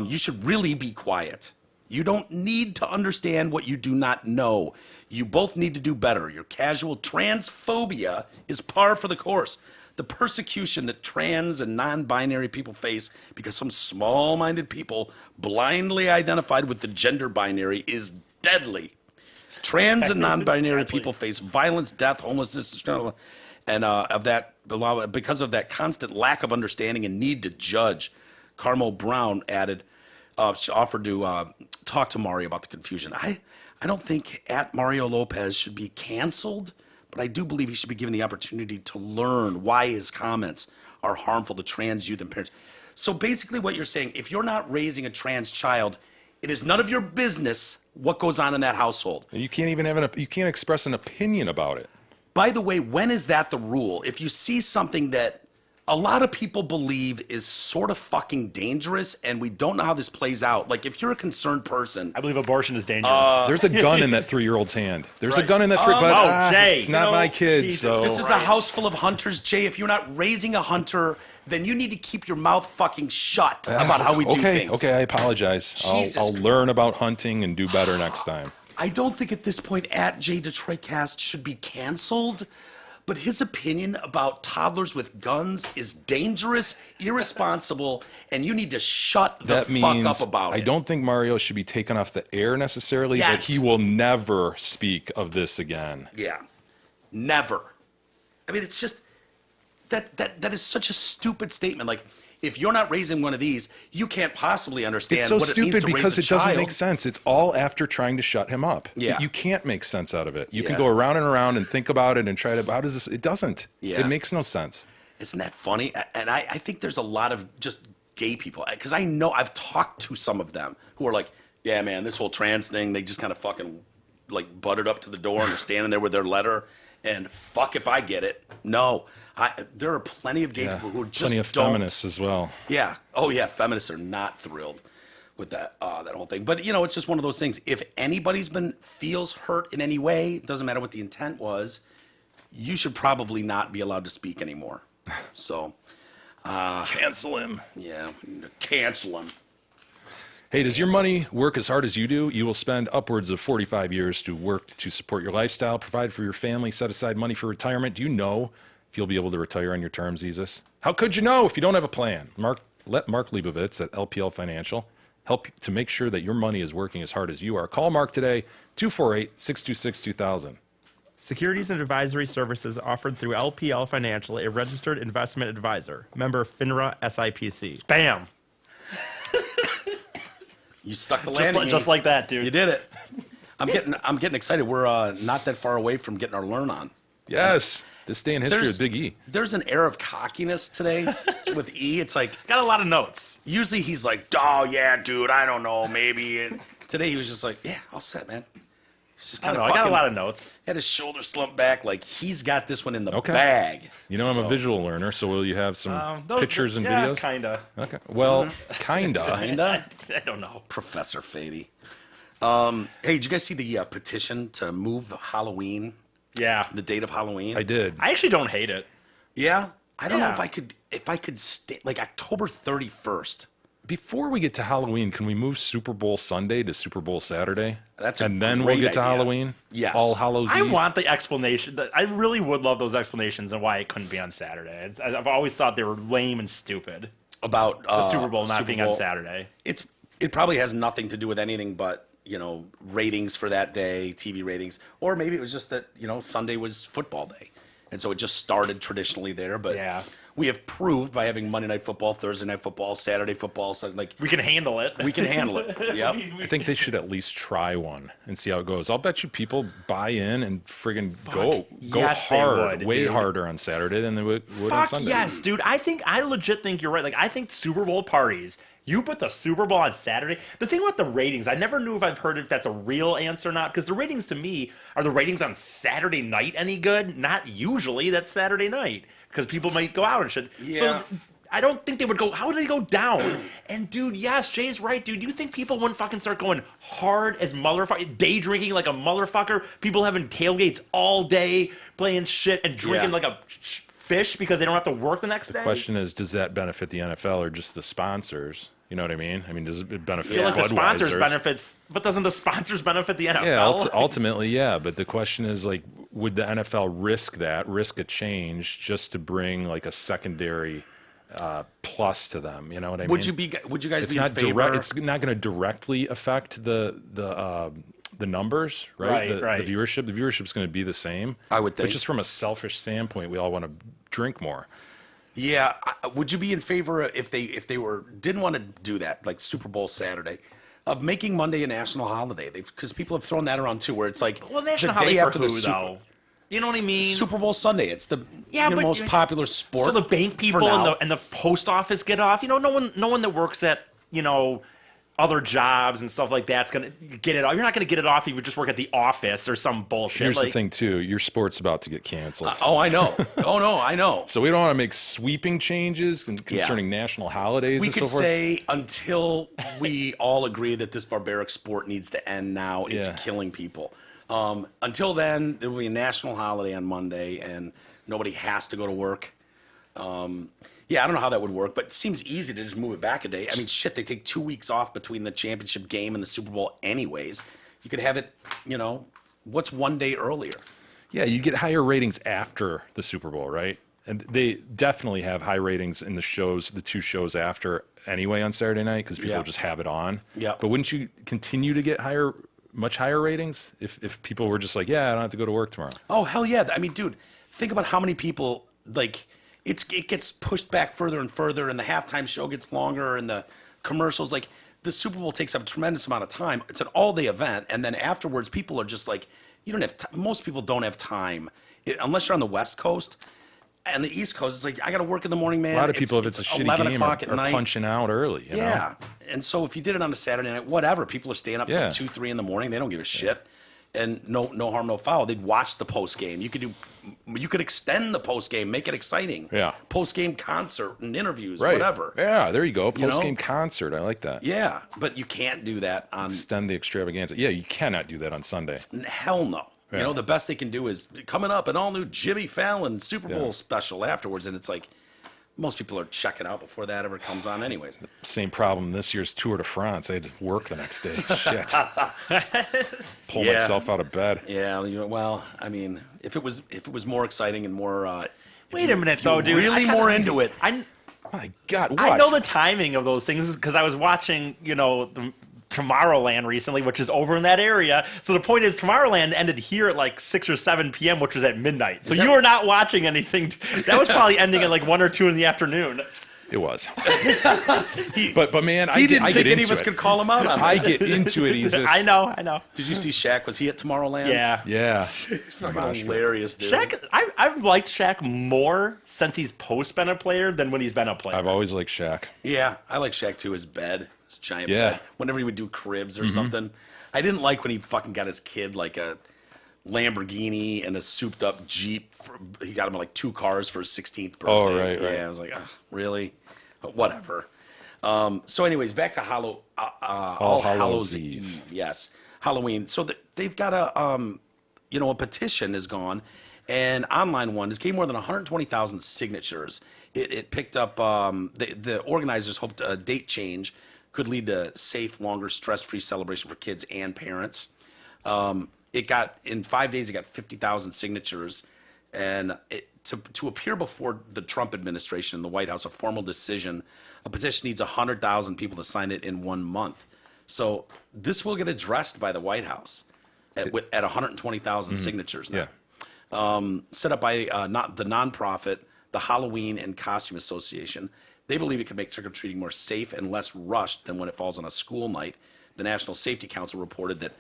you should really be quiet. You don't need to understand what you do not know. You both need to do better. Your casual transphobia is par for the course. The persecution that trans and non-binary people face because some small-minded people blindly identified with the gender binary is deadly. Trans and non-binary people face violence, death, homelessness, and because of that constant lack of understanding and need to judge. Carmel Brown added, she offered to talk to Mario about the confusion. I don't think @Mario Lopez should be canceled, but I do believe he should be given the opportunity to learn why his comments are harmful to trans youth and parents. So basically what you're saying, if you're not raising a trans child, it is none of your business what goes on in that household. You can't even you can't express an opinion about it. By the way, when is that the rule? If you see something that a lot of people believe is sort of fucking dangerous and we don't know how this plays out. Like if you're a concerned person. I believe abortion is dangerous. There's a gun in that 3-year-old's hand. There's a gun in that Jay, it's not my kid, Jesus so. This is a house full of hunters, Jay. If you're not raising a hunter, then you need to keep your mouth fucking shut about how we do things. Okay, I apologize. Jesus I'll learn about hunting and do better next time. I don't think at this point @JDetroitCast should be canceled, but his opinion about toddlers with guns is dangerous, irresponsible, and you need to shut the fuck up about it. I don't think Mario should be taken off the air necessarily, but Yes. he will never speak of this again. Yeah. Never. I mean, it's just that is such a stupid statement. Like, if you're not raising one of these, you can't possibly understand It's so what it means stupid to raise because a it doesn't child. make sense. It's all after trying to shut him up. Yeah. You can't make sense out of it. You Yeah. can go around and around and think about it and try to, how does this, it doesn't. Yeah. It makes no sense. Isn't that funny? And I think there's a lot of just gay people, because I know I've talked to some of them who are like, yeah, man, this whole trans thing, they just kind of fucking like butted up to the door and they're standing there with their letter. And fuck if I get it. No, there are plenty of gay people who just Plenty of don't. feminists as well. Yeah. Oh, yeah. Feminists are not thrilled with that whole thing. But it's just one of those things. If anybody's feels hurt in any way, doesn't matter what the intent was, you should probably not be allowed to speak anymore. So, Cancel him. yeah, cancel them. Hey, does your money work as hard as you do? You will spend upwards of 45 years to work to support your lifestyle, provide for your family, set aside money for retirement. Do you know if you'll be able to retire on your terms, Isis? How could you know if you don't have a plan? Let Mark Leibovitz at LPL Financial help to make sure that your money is working as hard as you are. Call Mark today, 248-626-2000. Securities and advisory services offered through LPL Financial, a registered investment advisor. Member FINRA SIPC. Bam. You stuck the landing. Just like that, dude. You did it. I'm getting excited. We're not that far away from getting our learn on. Yes. This day in history with Big E. There's an air of cockiness today with E. It's like, Got a lot of notes. usually he's like, oh, yeah, dude, I don't know, maybe. And today he was just like, yeah, all set, man. He's just I kind don't of know. I fucking, got a lot of notes. had his shoulder slumped back like he's got this one in the Okay. bag. You know I'm So, a visual learner, so will you have some pictures and yeah, videos? Kinda. Okay. Well, kinda. Kinda. I don't know. Professor Fady. Hey, did you guys see the petition to move Halloween, Yeah. the date of Halloween? I did. I actually don't hate it. Yeah, I don't know Yeah. if I could stay like October 31st. Before we get to Halloween, can we move Super Bowl Sunday to Super Bowl Saturday? That's a and then great we'll get to idea. Halloween. Yes. All Hallows I Eve. want the explanation. I really would love those explanations and why it couldn't be on Saturday. I've always thought they were lame and stupid. About The Super Bowl not Super being Bowl. on Saturday. It probably has nothing to do with anything but ratings for that day, TV ratings, or maybe it was just that Sunday was football day, and so it just started traditionally there. But Yeah. we have proved by having Monday Night Football, Thursday Night Football, Saturday Football, so like We can handle it. we can handle it. Yep. I think they should at least try one and see how it goes. I'll bet you people buy in and friggin' go Yes, they hard, would, way dude. harder on Saturday than they would on Fuck Sunday. yes, dude. I legit think you're right. Like, I think Super Bowl parties, you put the Super Bowl on Saturday. The thing about the ratings, I never knew if I've heard if that's a real answer or not, because the ratings to me, are the ratings on Saturday night any good? Not usually. That's Saturday night, because people might go out and shit. Yeah. So I don't think they would go, how would they go down? And dude, yes, Jay's right, dude. Do you think people wouldn't fucking start going hard as motherfucker, day drinking like a motherfucker? People having tailgates all day, playing shit and drinking Yeah. like a fish because they don't have to work the next day? The question is, does that benefit the NFL or just the sponsors? You know what I mean? I mean, does it benefit I feel like the sponsors Budweiser's? benefits, but doesn't the sponsors benefit the NFL? Yeah, ultimately, yeah. But the question is, like, would the NFL risk a change just to bring like a secondary plus to them? You know what I mean? Would you guys It's be not in favor? direct. It's not going to directly affect the numbers, right? Right. The viewership. The viewership's going to be the same. I would think. But just from a selfish standpoint, we all want to drink more. Yeah, would you be in favor if they didn't want to do that, like Super Bowl Saturday, of making Monday a national holiday? Because people have thrown that around too, where it's like Well, national the day holiday after for the who, Super, though? You know what I mean? Super Bowl Sunday. It's the but most popular sport. So the bank for people now. and the post office get off. No one that works at other jobs and stuff like that's gonna get it off. You're not gonna get it off if you just work at the office or some bullshit. Here's like, the thing, too. Your sport's about to get canceled. Oh, I know. Oh no, I know. So we don't want to make sweeping changes concerning national holidays We and could so forth. say until we all agree that this barbaric sport needs to end now, it's Yeah. killing people. Until then, there will be a national holiday on Monday, and nobody has to go to work. Yeah, I don't know how that would work, but it seems easy to just move it back a day. I mean, shit, they take 2 weeks off between the championship game and the Super Bowl anyways. You could have it, what's one day earlier? Yeah, you get higher ratings after the Super Bowl, right? And they definitely have high ratings in the two shows after anyway on Saturday night because people Yeah. just have it on. Yeah. But wouldn't you continue to get much higher ratings if people were just like, yeah, I don't have to go to work tomorrow? Oh, hell yeah. I mean, dude, think about how many people, like, it gets pushed back further and further, and the halftime show gets longer, and the commercials, like, the Super Bowl takes up a tremendous amount of time. It's an all-day event, and then afterwards, people are just like, you don't have most people don't have time. Unless you're on the West Coast. And the East Coast, it's like, I got to work in the morning, man. A lot of people, if it's a shitty 11 game, o'clock are at night. punching out early. You know? Yeah. And so if you did it on a Saturday night, whatever, people are staying up Yeah. till 2, 3 in the morning. They don't give a shit. And no harm, no foul. They'd watch the post game. You could extend the post game, make it exciting. Yeah. Post game concert and interviews, Right. whatever. Yeah, there you go. You know? Post game concert. I like that. Yeah, but you can't do that on Extend the extravaganza. Yeah, you cannot do that on Sunday. hell no. Yeah. You know, the best they can do is coming up an all new Jimmy Fallon Super Bowl Yeah. special afterwards, and it's like most people are checking out before that ever comes on, anyways. Same problem this year's Tour de France. I had to work the next day. Shit. Pull Yeah. myself out of bed. Yeah, well, I mean, if it was more exciting and more. Wait a minute, though, dude. Really more into it. My God, what? I know the timing of those things because I was watching, the Tomorrowland recently, which is over in that area. So the point is, Tomorrowland ended here at like 6 or 7 p.m., which was at midnight. So you were not watching anything. That was probably ending at like 1 or 2 in the afternoon. It was. but man, He didn't I think get any into of us it. could call him out on I that. get into it. He's just, I know. Did you see Shaq? Was he at Tomorrowland? Yeah. Yeah. Fucking hilarious, dude. Shaq, I've liked Shaq more since he's been a player than when he's been a player. I've always liked Shaq. Yeah, I like Shaq too. His bed, his giant Yeah. bed. Whenever he would do cribs or something, I didn't like when he fucking got his kid like a Lamborghini and a souped-up Jeep. He got him like 2 cars for his 16th birthday. Oh, right. Yeah, I was like, really? But whatever. So, anyways, back to All Hallows Eve. Yes, Halloween. So they've got a petition is gone, And online one, this gained more than 120,000 signatures. It picked up, the organizers hoped a date change could lead to safe, longer, stress-free celebration for kids and parents. In 5 days, it got 50,000 signatures. And to appear before the Trump administration in the White House, a formal decision, a petition needs 100,000 people to sign it in 1 month. So this will get addressed by the White House at 120,000 signatures now. Yeah. Set up by the nonprofit, the Halloween and Costume Association. They believe it can make trick-or-treating more safe and less rushed than when it falls on a school night. The National Safety Council reported that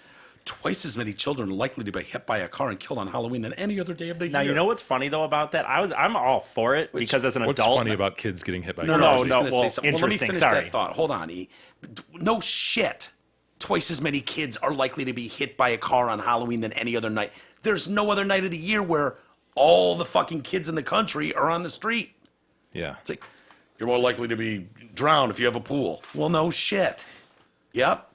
twice as many children are likely to be hit by a car and killed on Halloween than any other day of the year. Now, you know what's funny, though, about that? I'm all for it because as an What's adult... funny about kids getting hit by No, cars? I was just gonna well, say something. Well, let me interesting, finish sorry. that thought. Hold on, E. No shit. Twice as many kids are likely to be hit by a car on Halloween than any other night. There's no other night of the year where all the fucking kids in the country are on the street. Yeah. It's like, you're more likely to be drowned if you have a pool. Well, no shit. Yep.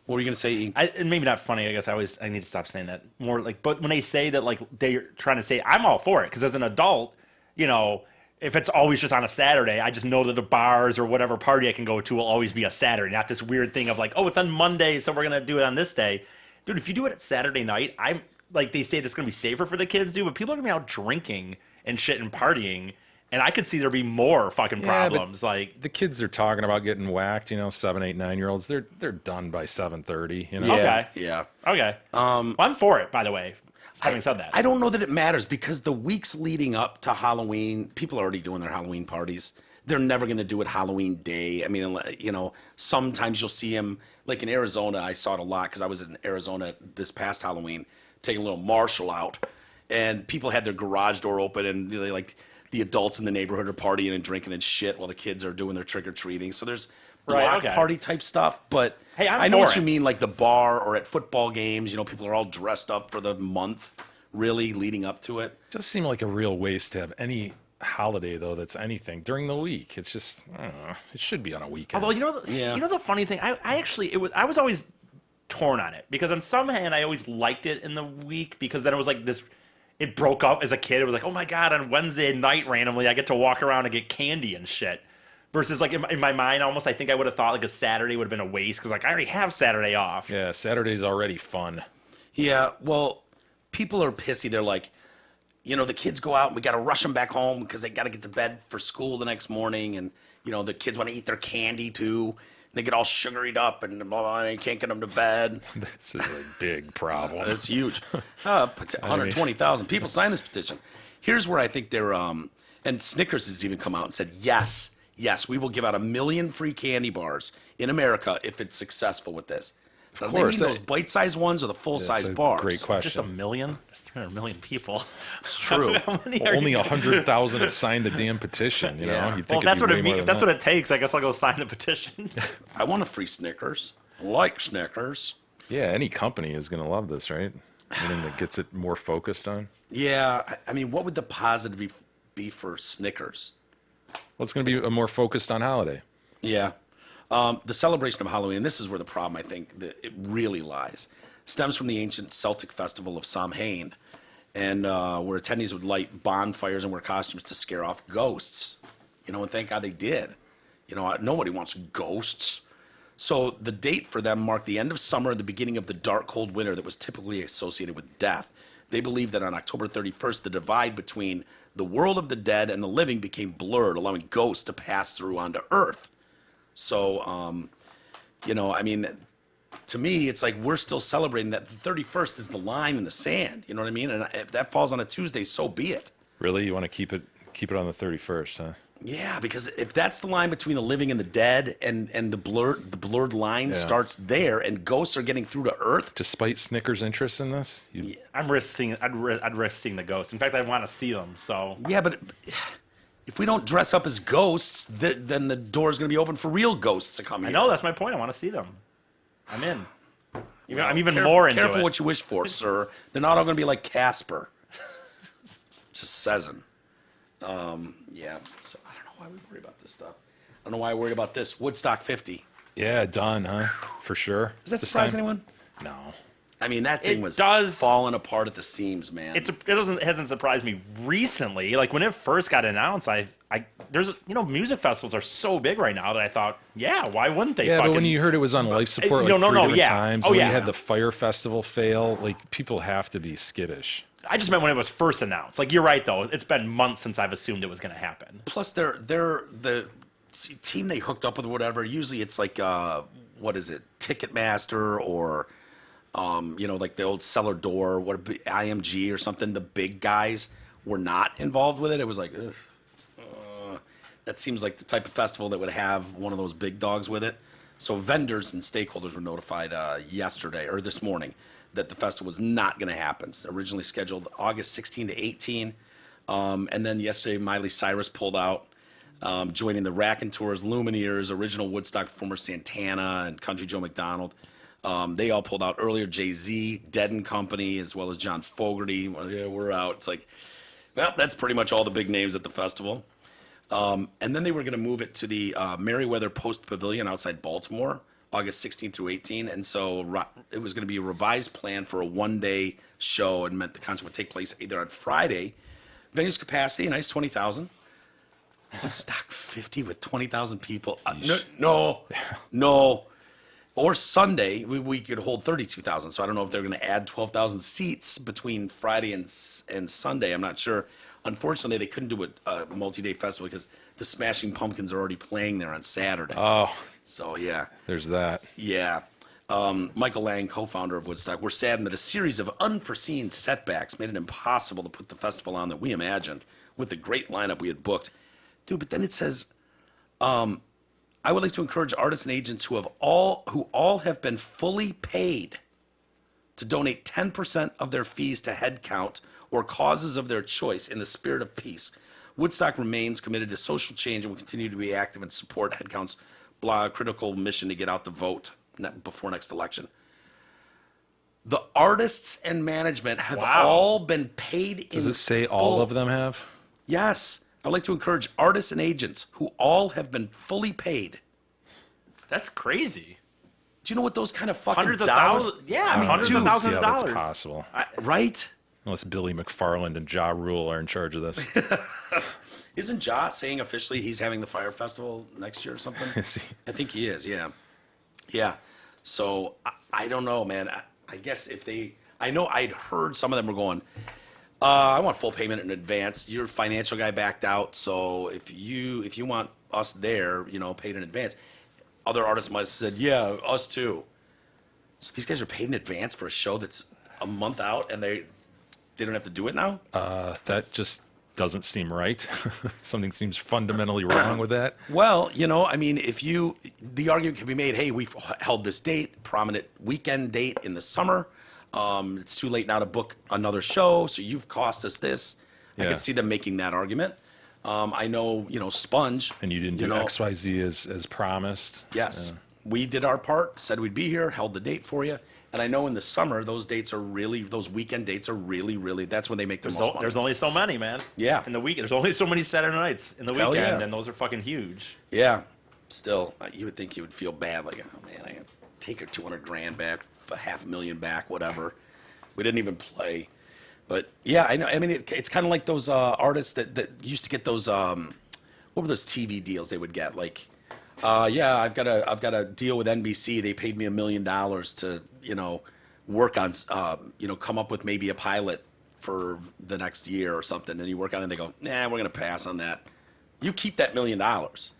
What were you going to say, E? And maybe not funny. I guess I need to stop saying that more. Like, but when they say that, like they're trying to say, I'm all for it because as an adult, you know, if it's always just on a Saturday, I just know that the bars or whatever party I can go to will always be a Saturday, not this weird thing of like, oh, it's on Monday, so we're gonna do it on this day, dude. If you do it at Saturday night, I'm like they say that's gonna be safer for the kids, dude. But people are gonna be out drinking and shit and partying. And I could see there be more fucking problems. Like the kids are talking about getting whacked, 7, 8, 9-year-olds. They're done by 7:30. Yeah. Okay. Yeah. Okay. Well, I'm for it, by the way. Having said that, I don't know that it matters because the weeks leading up to Halloween, people are already doing their Halloween parties. They're never going to do it Halloween day. I mean, sometimes you'll see them, like in Arizona, I saw it a lot because I was in Arizona this past Halloween, taking a little Marshall out, and people had their garage door open and they like, the adults in the neighborhood are partying and drinking and shit while the kids are doing their trick-or-treating. So there's block party type stuff, but hey, I know what for you it. mean, like the bar or at football games, people are all dressed up for the month, really leading up to it. Just seem like a real waste to have any holiday though that's anything during the week. It's just I don't know. It should be on a weekend. although the funny thing, I was always torn on it because on some hand I always liked it in the week because then it was like this. It broke up as a kid. It was like, oh my God, on Wednesday night randomly, I get to walk around and get candy and shit. Versus like in my mind, almost I think I would have thought like a Saturday would have been a waste because like I already have Saturday off. Yeah, Saturday's already fun. Yeah, well, people are pissy. They're like, the kids go out and we got to rush them back home because they got to get to bed for school the next morning. And, the kids want to eat their candy too. They get all sugaried up and blah, blah, and you can't get them to bed. This is a big problem. It's huge. 120,000 people signed this petition. Here's where I think they're, and Snickers has even come out and said, yes, we will give out 1 million free candy bars in America if it's successul with this. Now, Of they course. mean those bite-sized ones or the full-size That's a bars? Great Just question. 1 million? Just 300 million people. It's true. How many are Only you- 100,000 have signed the damn petition. Yeah. You'd think Well, it'd that's be what way it more means. If than that's that. what it takes, I guess I'll go sign the petition. I want a free Snickers. I like Snickers. Yeah, any company is going to love this, right? Anything that gets it more focused on. Yeah, I mean, what would the positive be for Snickers? Well, it's going to be a more focused on holiday. Yeah. The celebration of Halloween, and this is where the problem, I think, that it really lies, stems from the ancient Celtic festival of Samhain, and where attendees would light bonfires and wear costumes to scare off ghosts. And thank God they did. Nobody wants ghosts. So the date for them marked the end of summer and the beginning of the dark, cold winter that was typically associated with death. They believed that on October 31st, the divide between the world of the dead and the living became blurred, allowing ghosts to pass through onto Earth. So, I mean, to me, it's like we're still celebrating that the 31st is the line in the sand. You know what I mean? And if that falls on a Tuesday, so be it. Really? You want to keep it on the 31st, huh? Yeah, because if that's the line between the living and the dead, and the blurred line starts there, and ghosts are getting through to Earth. Despite Snickers' interest in this? I'd risk seeing the ghost. In fact, I want to see them. So Yeah, but if we don't dress up as ghosts, then the door's going to be open for real ghosts to come here. I know that's my point. I want to see them. I'm in. I'm even more into Careful it. what you wish for, sir. They're not all going to be like Casper. Just Sezen. Yeah. So I don't know why we worry about this stuff. I don't know why I worried about this. Woodstock 50. Yeah, done, huh? For sure. Does that This surprise time? anyone? No. I mean, that thing It was does- falling apart at the seams, man. It hasn't surprised me recently. Like when it first got announced, there's music festivals are so big right now that I thought, yeah, why wouldn't they? Yeah, fucking, but when you heard it was on life support no, like three different yeah. times, Oh, and when yeah. you had the Fire Festival fail, like people have to be skittish. I just meant when it was first announced. Like you're right though. It's been months since I've assumed it was going to happen. Plus, they're the team they hooked up with or whatever. Usually, it's like what is it, Ticketmaster or like the old Cellar Door, IMG or something. The big guys were not involved with it. It was like, ugh. That seems like the type of festival that would have one of those big dogs with it. So vendors and stakeholders were notified yesterday or this morning that the festival was not going to happen. It's originally scheduled August 16 to 18. And then yesterday, Miley Cyrus pulled out, joining the Raconteurs, Lumineers, original Woodstock performer Santana, and Country Joe McDonald. They all pulled out earlier. Jay-Z, Dead and Company, as well as John Fogerty. Well, yeah, we're out. It's like, well, that's pretty much all the big names at the festival. And then they were going to move it to the Merriweather Post Pavilion outside Baltimore, August 16 through 18. And so it was going to be a revised plan for a one-day show, and meant the concert would take place either on Friday. Venue's capacity, nice 20,000. Woodstock 50 with 20,000 people. No. Or Sunday, we could hold 32,000. So I don't know if they're going to add 12,000 seats between Friday and Sunday. I'm not sure. Unfortunately, they couldn't do a multi-day festival because the Smashing Pumpkins are already playing there on Saturday. Oh, so yeah, there's that. Yeah. Michael Lang, co-founder of Woodstock, we're saddened that a series of unforeseen setbacks made it impossible to put the festival on that we imagined with the great lineup we had booked. Dude, but then it says, I would like to encourage artists and agents who all have been fully paid to donate 10% of their fees to headcount or causes of their choice in the spirit of peace. Woodstock remains committed to social change and will continue to be active and support Headcount's critical mission to get out the vote before next election. The artists and management have all been paid. Does it say all of them have? Yes. I'd like to encourage artists and agents who all have been fully paid. That's crazy. Do you know what those kind of fucking Hundreds of dollars? thousands. Yeah, I mean, hundreds dude, of thousands See of how that's dollars. possible. Right? Unless Billy McFarland and Ja Rule are in charge of this. Isn't Ja saying officially he's having the Fire Festival next year or something? Is he? I think he is, yeah. Yeah. So, I don't know, man. I guess if they... I know I'd heard some of them were going, I want full payment in advance. Your financial guy backed out, so if you want us there, paid in advance. Other artists might have said, yeah, us too. So these guys are paid in advance for a show that's a month out, and they don't have to do it now? That just doesn't seem right. Something seems fundamentally wrong with that. Well, I mean, the argument can be made, hey, we've held this date, prominent weekend date in the summer. It's too late now to book another show, so you've cost us this. I Yeah. can see them making that argument. I know, Sponge. And you didn't do XYZ as promised. Yes. We did our part, said we'd be here, held the date for you. And I know in the summer, those weekend dates are really, really, that's when they make the most money. There's only so many, man. Yeah. In the weekend. There's only so many Saturday nights in the Hell weekend, yeah. and those are fucking huge. Yeah. Still, you would think you would feel bad, like, oh man, I gotta take her $200,000 back, $500,000 back, whatever. We didn't even play. But yeah, I know. I mean, it's kind of like those artists that used to get those. What were those TV deals they would get? Like, yeah, I've got a deal with NBC. They paid me $1 million to work on come up with maybe a pilot for the next year or something. And you work on it, and they go, nah, we're gonna pass on that. You keep that $1 million. I can't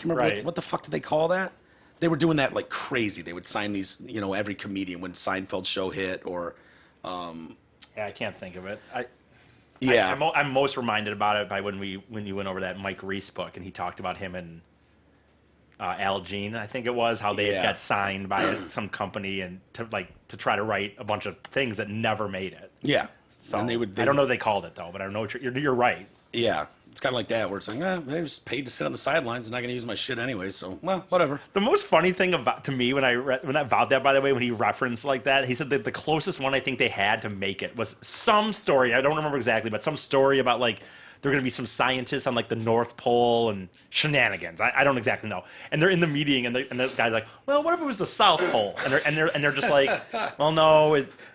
remember Right. what the fuck did they call that? They were doing that like crazy. They would sign these. Every comedian when Seinfeld's show hit or. Yeah, I can't think of it. Yeah. I'm most reminded about it by when you went over that Mike Reese book, and he talked about him and Al Jean, I think it was, how they Yeah. got signed by some company and to try to write a bunch of things that never made it. Yeah. So And I don't know what they called it though, but I know what you're right. Yeah. It's kind of like that, where it's like, I was paid to sit on the sidelines. I'm not going to use my shit anyway, so, well, whatever. The most funny thing to me when I vowed that, by the way, when he referenced like that, he said that the closest one I think they had to make it was some story. I don't remember exactly, but some story about like there are going to be some scientists on like the North Pole and shenanigans. I don't exactly know. And they're in the meeting, and the guy's like, "Well, what if it was the South Pole?" And they're just like, "Well, no,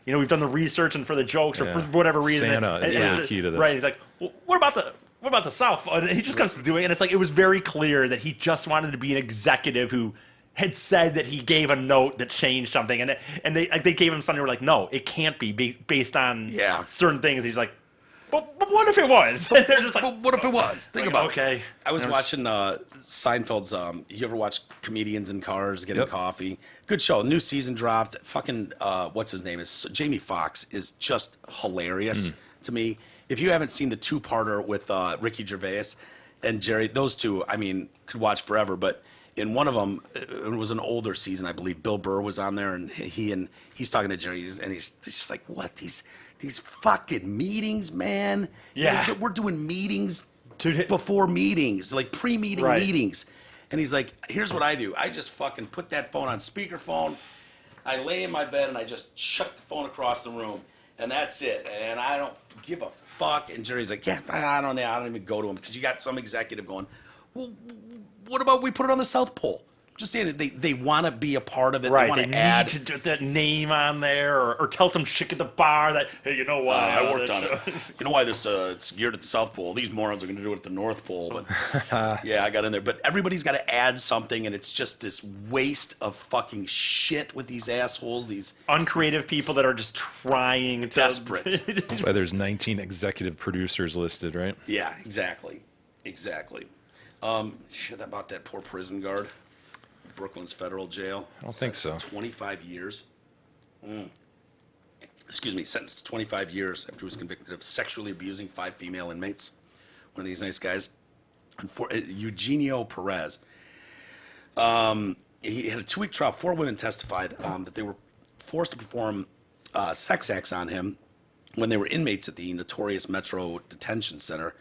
we've done the research and for the jokes or for whatever reason." Santa is really key to this, right? He's like, "Well, what about the South Pole?" And he just comes to doing it, and it's like it was very clear that he just wanted to be an executive who had said that he gave a note that changed something, and they gave him something. We're like, "No, it can't be based on certain things." He's like, But what if it was? And they're just like, what if it was? Think about it. Okay. I was watching Seinfeld's. You ever watch Comedians in Cars Getting Coffee? Good show. New season dropped. Fucking what's his name is Jamie Foxx is just hilarious to me. If you haven't seen the two-parter with Ricky Gervais and Jerry, those two, I mean, could watch forever. But in one of them, it was an older season, I believe. Bill Burr was on there, and he's talking to Jerry, and he's just like, "What these fucking meetings, man? Yeah. We're doing meetings before meetings, like pre-meeting meetings." And he's like, "Here's what I do. I just fucking put that phone on speakerphone. I lay in my bed and I just chuck the phone across the room, and that's it. And I don't give a fuck." And Jerry's like, "Yeah, I don't even go to him because you got some executive going, well, what about we put it on the South Pole?" Just saying, they want to be a part of it. Right, They want they to add need to put that name on there, or tell some chick at the bar that, hey, you know why? I worked on it. You know why this it's geared at the South Pole? These morons are going to do it at the North Pole. But yeah, I got in there. But everybody's got to add something, and it's just this waste of fucking shit with these assholes. These uncreative people that are just trying to desperate. That's why there's 19 executive producers listed, right? Yeah, exactly. Shit about that poor prison guard. Brooklyn's federal jail. I don't think so. 25 years. Excuse me, sentenced to 25 years after he was convicted of sexually abusing 5 female inmates. One of these nice guys. Eugenio Perez. He had a 2-week trial. 4 women testified that they were forced to perform sex acts on him when they were inmates at the notorious Metro Detention Center.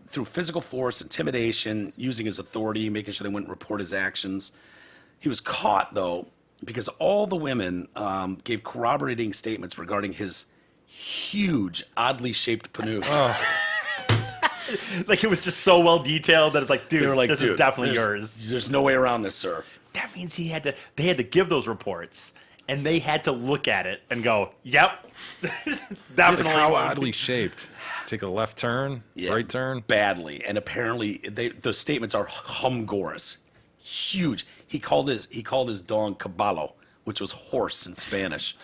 Through physical force, intimidation, using his authority, making sure they wouldn't report his actions. He was caught, though, because all the women gave corroborating statements regarding his huge, oddly shaped penis. Like, it was just so well detailed that it's like, dude, They were like, this is definitely yours. There's no way around this, sir. That means they had to give those reports, and they had to look at it and go, yep, definitely. How oddly shaped. Take a left turn, right turn. Badly. And apparently, the statements are humgorous. Huge. He called his dog caballo, which was horse in Spanish.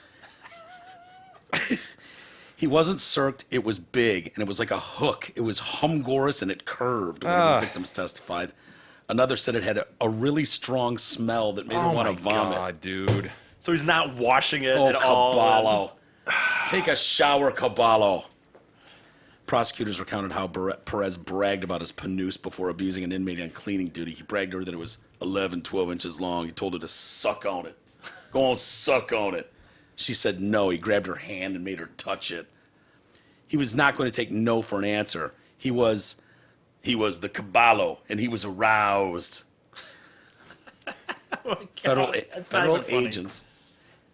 He wasn't circed, it was big, and it was like a hook. It was humgorous, and it curved, one of his victims testified. Another said it had a really strong smell that made her want to vomit. Oh, my God, dude. So he's not washing it at all. Caballo. Take a shower, caballo. Prosecutors recounted how Perez bragged about his penis before abusing an inmate on cleaning duty. He bragged to her that it was 11, 12 inches long. He told her to suck on it. Go on, suck on it. She said no. He grabbed her hand and made her touch it. He was not going to take no for an answer. He was the caballo, and he was aroused. Oh, Federal agents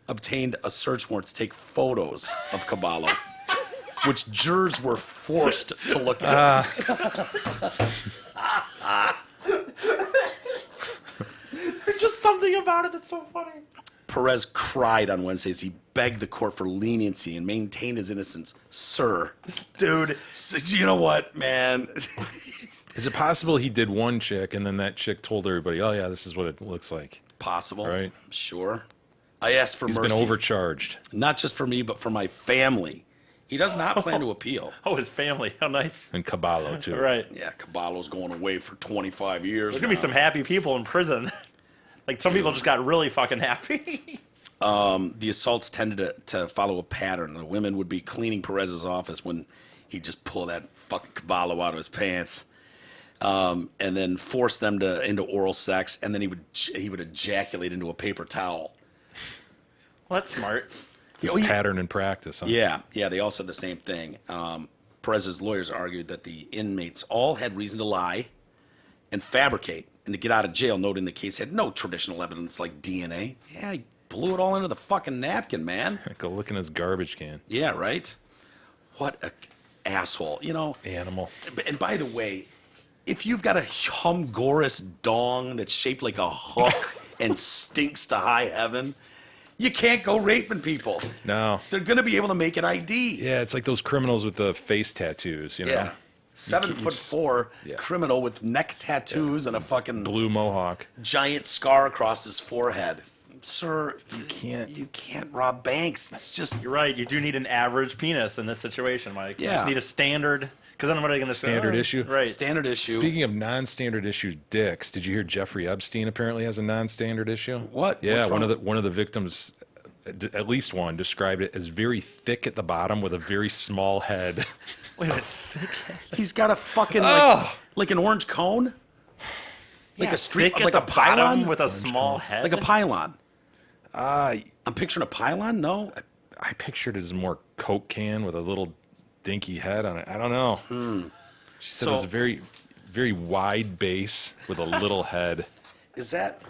obtained a search warrant to take photos of caballo, which jurors were forced to look at. There's just something about it that's so funny. Perez cried on Wednesday as he begged the court for leniency and maintained his innocence. Sir, dude, you know what, man? Is it possible he did one chick and then that chick told everybody, "Oh yeah, this is what it looks like"? Possible, right? Sure. I asked for mercy. He's been overcharged. Not just for me, but for my family. He does not plan to appeal. Oh, his family. How nice. And Caballo, too. Right. Yeah, Caballo's going away for 25 years. There's going to be some happy people in prison. Like, some people just got really fucking happy. The assaults tended to follow a pattern. The women would be cleaning Perez's office when he'd just pull that fucking Caballo out of his pants. And then force them into oral sex, and then he would ejaculate into a paper towel. Well, that's smart. It's pattern in practice, huh? Yeah, they all said the same thing. Perez's lawyers argued that the inmates all had reason to lie and fabricate and to get out of jail, noting the case had no traditional evidence like DNA. Yeah, he blew it all into the fucking napkin, man. Go look in his garbage can. Yeah, right? What asshole. You know. Animal. And by the way, if you've got a humgorous dong that's shaped like a hook and stinks to high heaven, you can't go raping people. No. They're going to be able to make an ID. Yeah, it's like those criminals with the face tattoos, you know? Yeah. 7'4" criminal with neck tattoos and a fucking Blue mohawk. giant scar across his forehead. Sir, can't- you can't rob banks. It's just You're right. You do need an average penis in this situation, Mike. You Yeah. just need a standard. Because then what are they going to say? Standard issue? Right. standard issue. Speaking of non-standard issue dicks, did you hear Jeffrey Epstein apparently has a non-standard issue? What? Yeah, What's one wrong? of the victims, at least one, described it as very thick at the bottom with a very small head. Wait a minute. He's got a fucking like an orange cone, like a street, Thick at like the a pylon, bottom with a small head. like a pylon. I I'm picturing a pylon. No, pictured it as more Coke can with a little dinky head on it. I don't know. She said it was a very, very wide base with a little head. is that?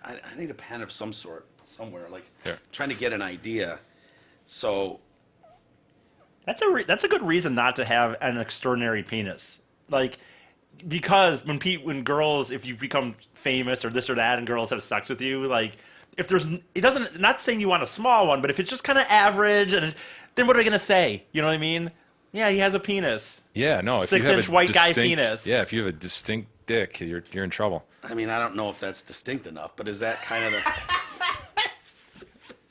I need a pen of some sort somewhere. Like Here. trying to get an idea. So That's a good reason not to have an extraordinary penis. Like, because when girls, if you become famous or this or that, and girls have sex with you, like, if there's, it doesn't, not saying you want a small one, but if it's just kind of average, and then what are they gonna say? You know what I mean? Yeah, he has a penis. Yeah, no. If you have 6-inch a white guy distinct- penis. Yeah, if you have a distinct dick, you're in trouble. I mean, I don't know if that's distinct enough, but is that kind of the?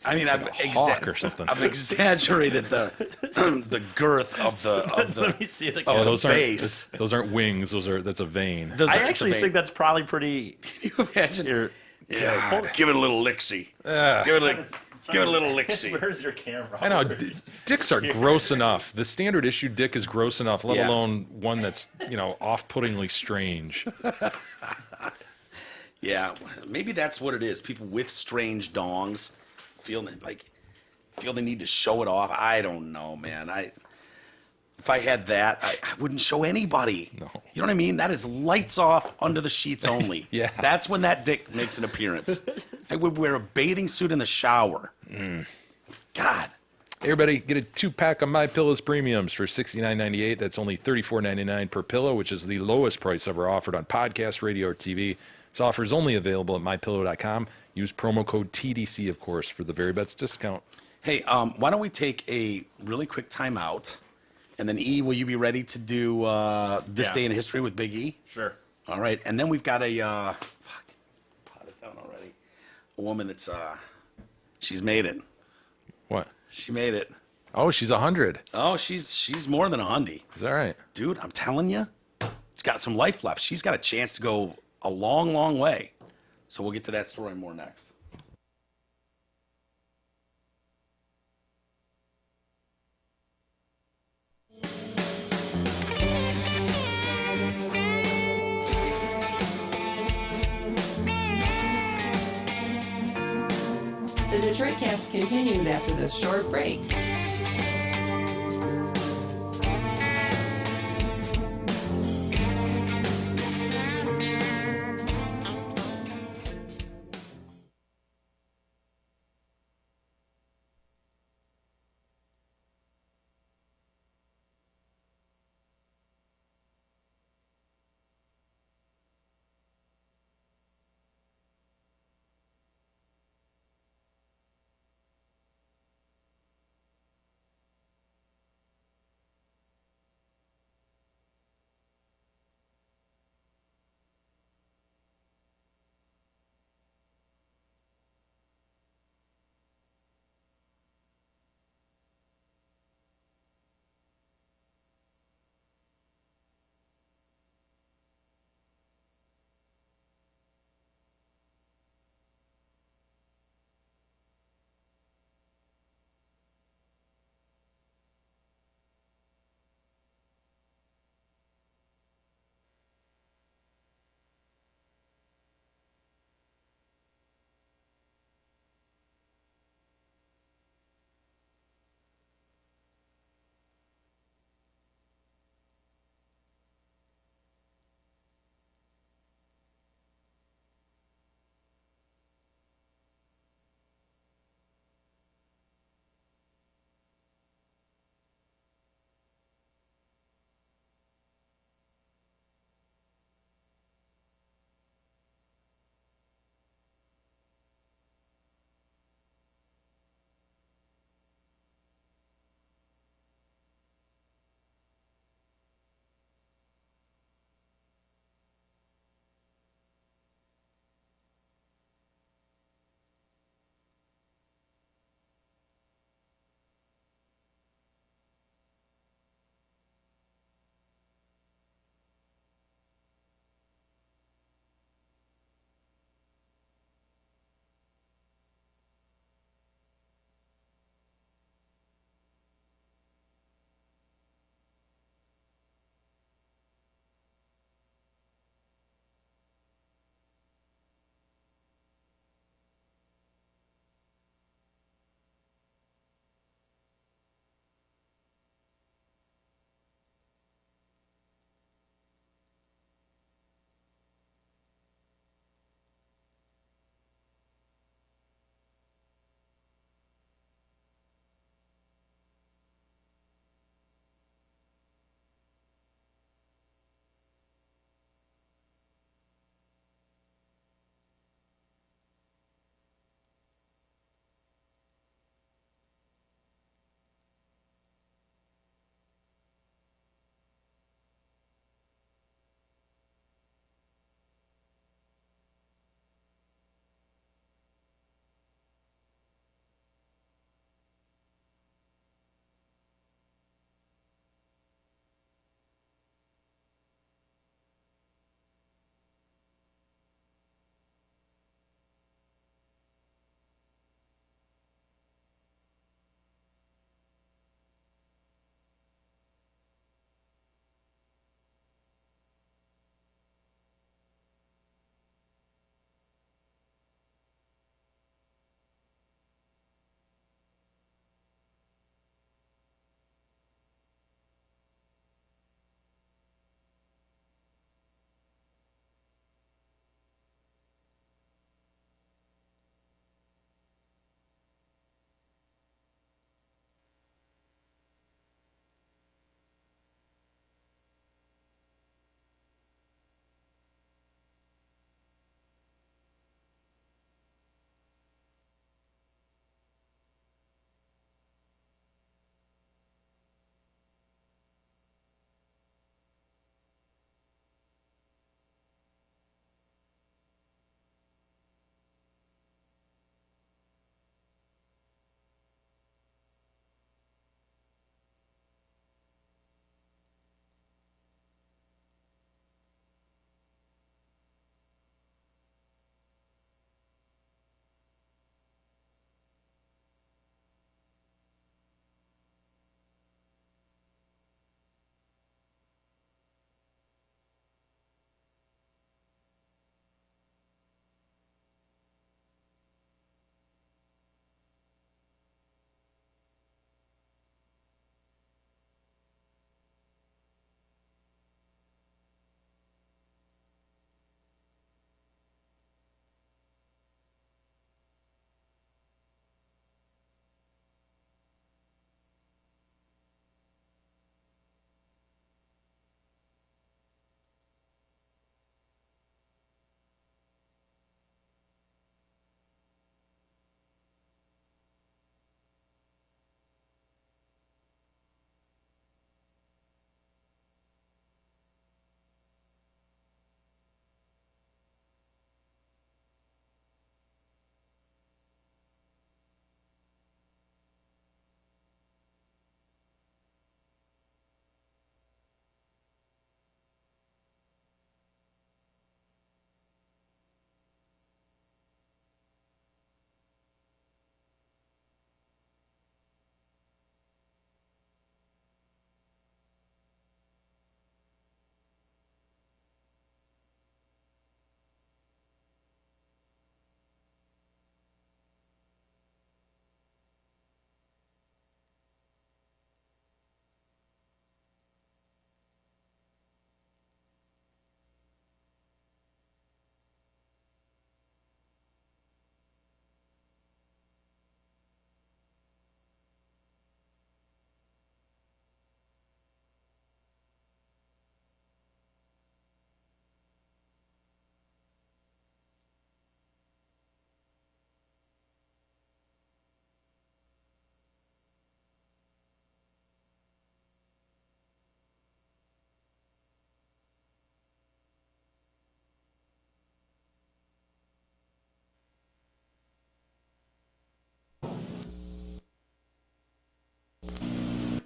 I mean, I've hawk or something. I've exaggerated the the girth of the Let me see the. Oh, the those base. those aren't wings. That's a vein. I actually think that's probably pretty. Can you imagine? Here, Yeah, give it a little licksy. Give it a little licksy. where's your camera? I know. Dicks are gross enough. The standard issue dick is gross enough, let Yeah. alone one that's, off-puttingly strange. Yeah, maybe that's what it is. People with strange dongs feel they need to show it off. I don't know, man. If I had that, I wouldn't show anybody. No. You know what I mean? That is lights off, under the sheets only. Yeah. That's when that dick makes an appearance. I would wear a bathing suit in the shower. God. Everybody, get a 2-pack of My Pillows Premiums for $69.98. That's only $34.99 per pillow, which is the lowest price ever offered on podcast, radio, or TV. This offer is only available at mypillow.com. Use promo code TDC, of course, for the very best discount. Hey, why don't we take a really quick time out? And then, E, will you be ready to do This Yeah. Day in History with Big E? Sure. All right. And then we've got a, pot it down already. A woman that's, she's made it. What? She made it. Oh, she's 100. Oh, she's more than a hundy. Is that right? Dude, I'm telling you, it's got some life left. She's got a chance to go a long, long way. So we'll get to that story more next. The Detroit Cast continues after this short break.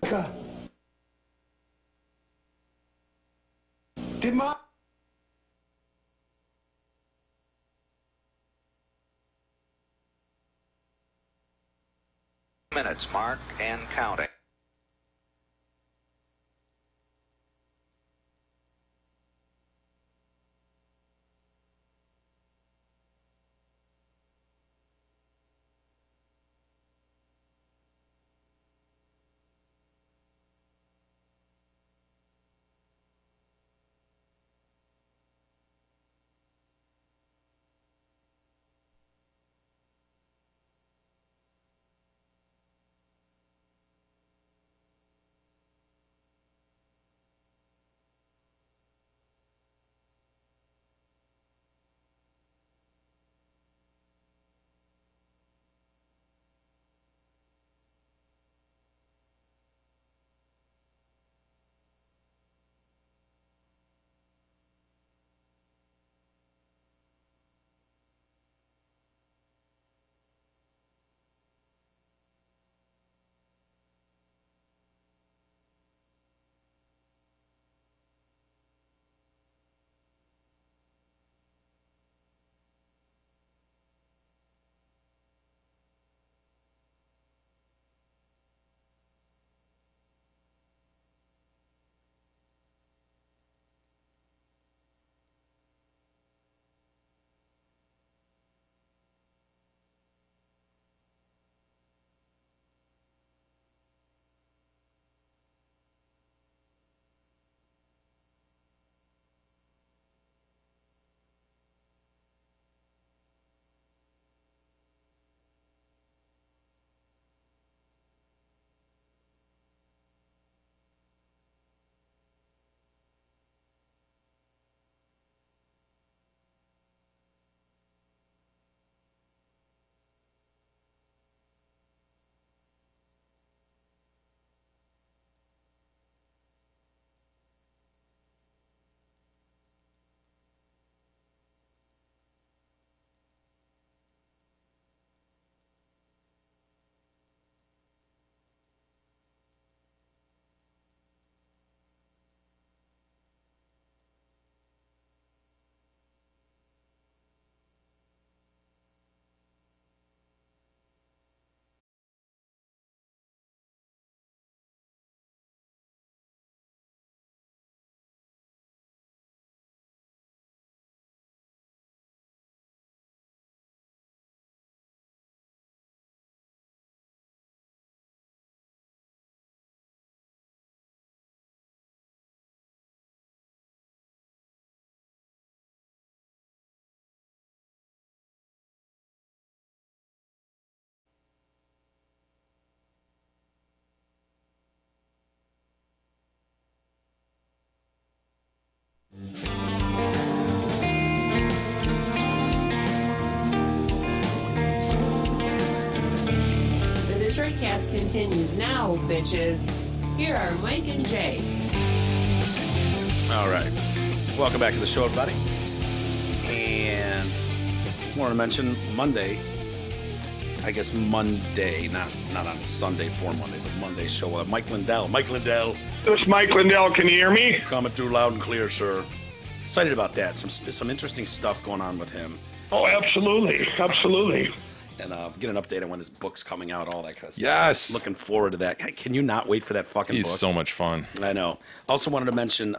Did my minutes mark and counting. The Detroit Cast continues now, bitches. Here are Mike and Jay. All right. Welcome back to the show, everybody. And I want to mention Monday, I guess Monday, not on Sunday for Monday, but Monday show. We'll have Mike Lindell. Mike Lindell This is Mike Lindell. Can you hear me? coming through loud and clear, sir. Excited about that. Some interesting stuff going on with him. Oh, absolutely. Absolutely. And get an update on when his book's coming out, all that kind of stuff. Yes. So looking forward to that. Can you not wait for that fucking He's book? so much fun. I know. Also wanted to mention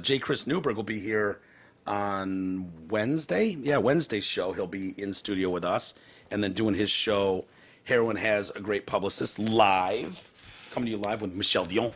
J. Chris Newberg will be here on Wednesday. Yeah, Wednesday's show. He'll be in studio with us and then doing his show, Heroin Has a Great Publicist, live. Coming to you live with Michelle Dion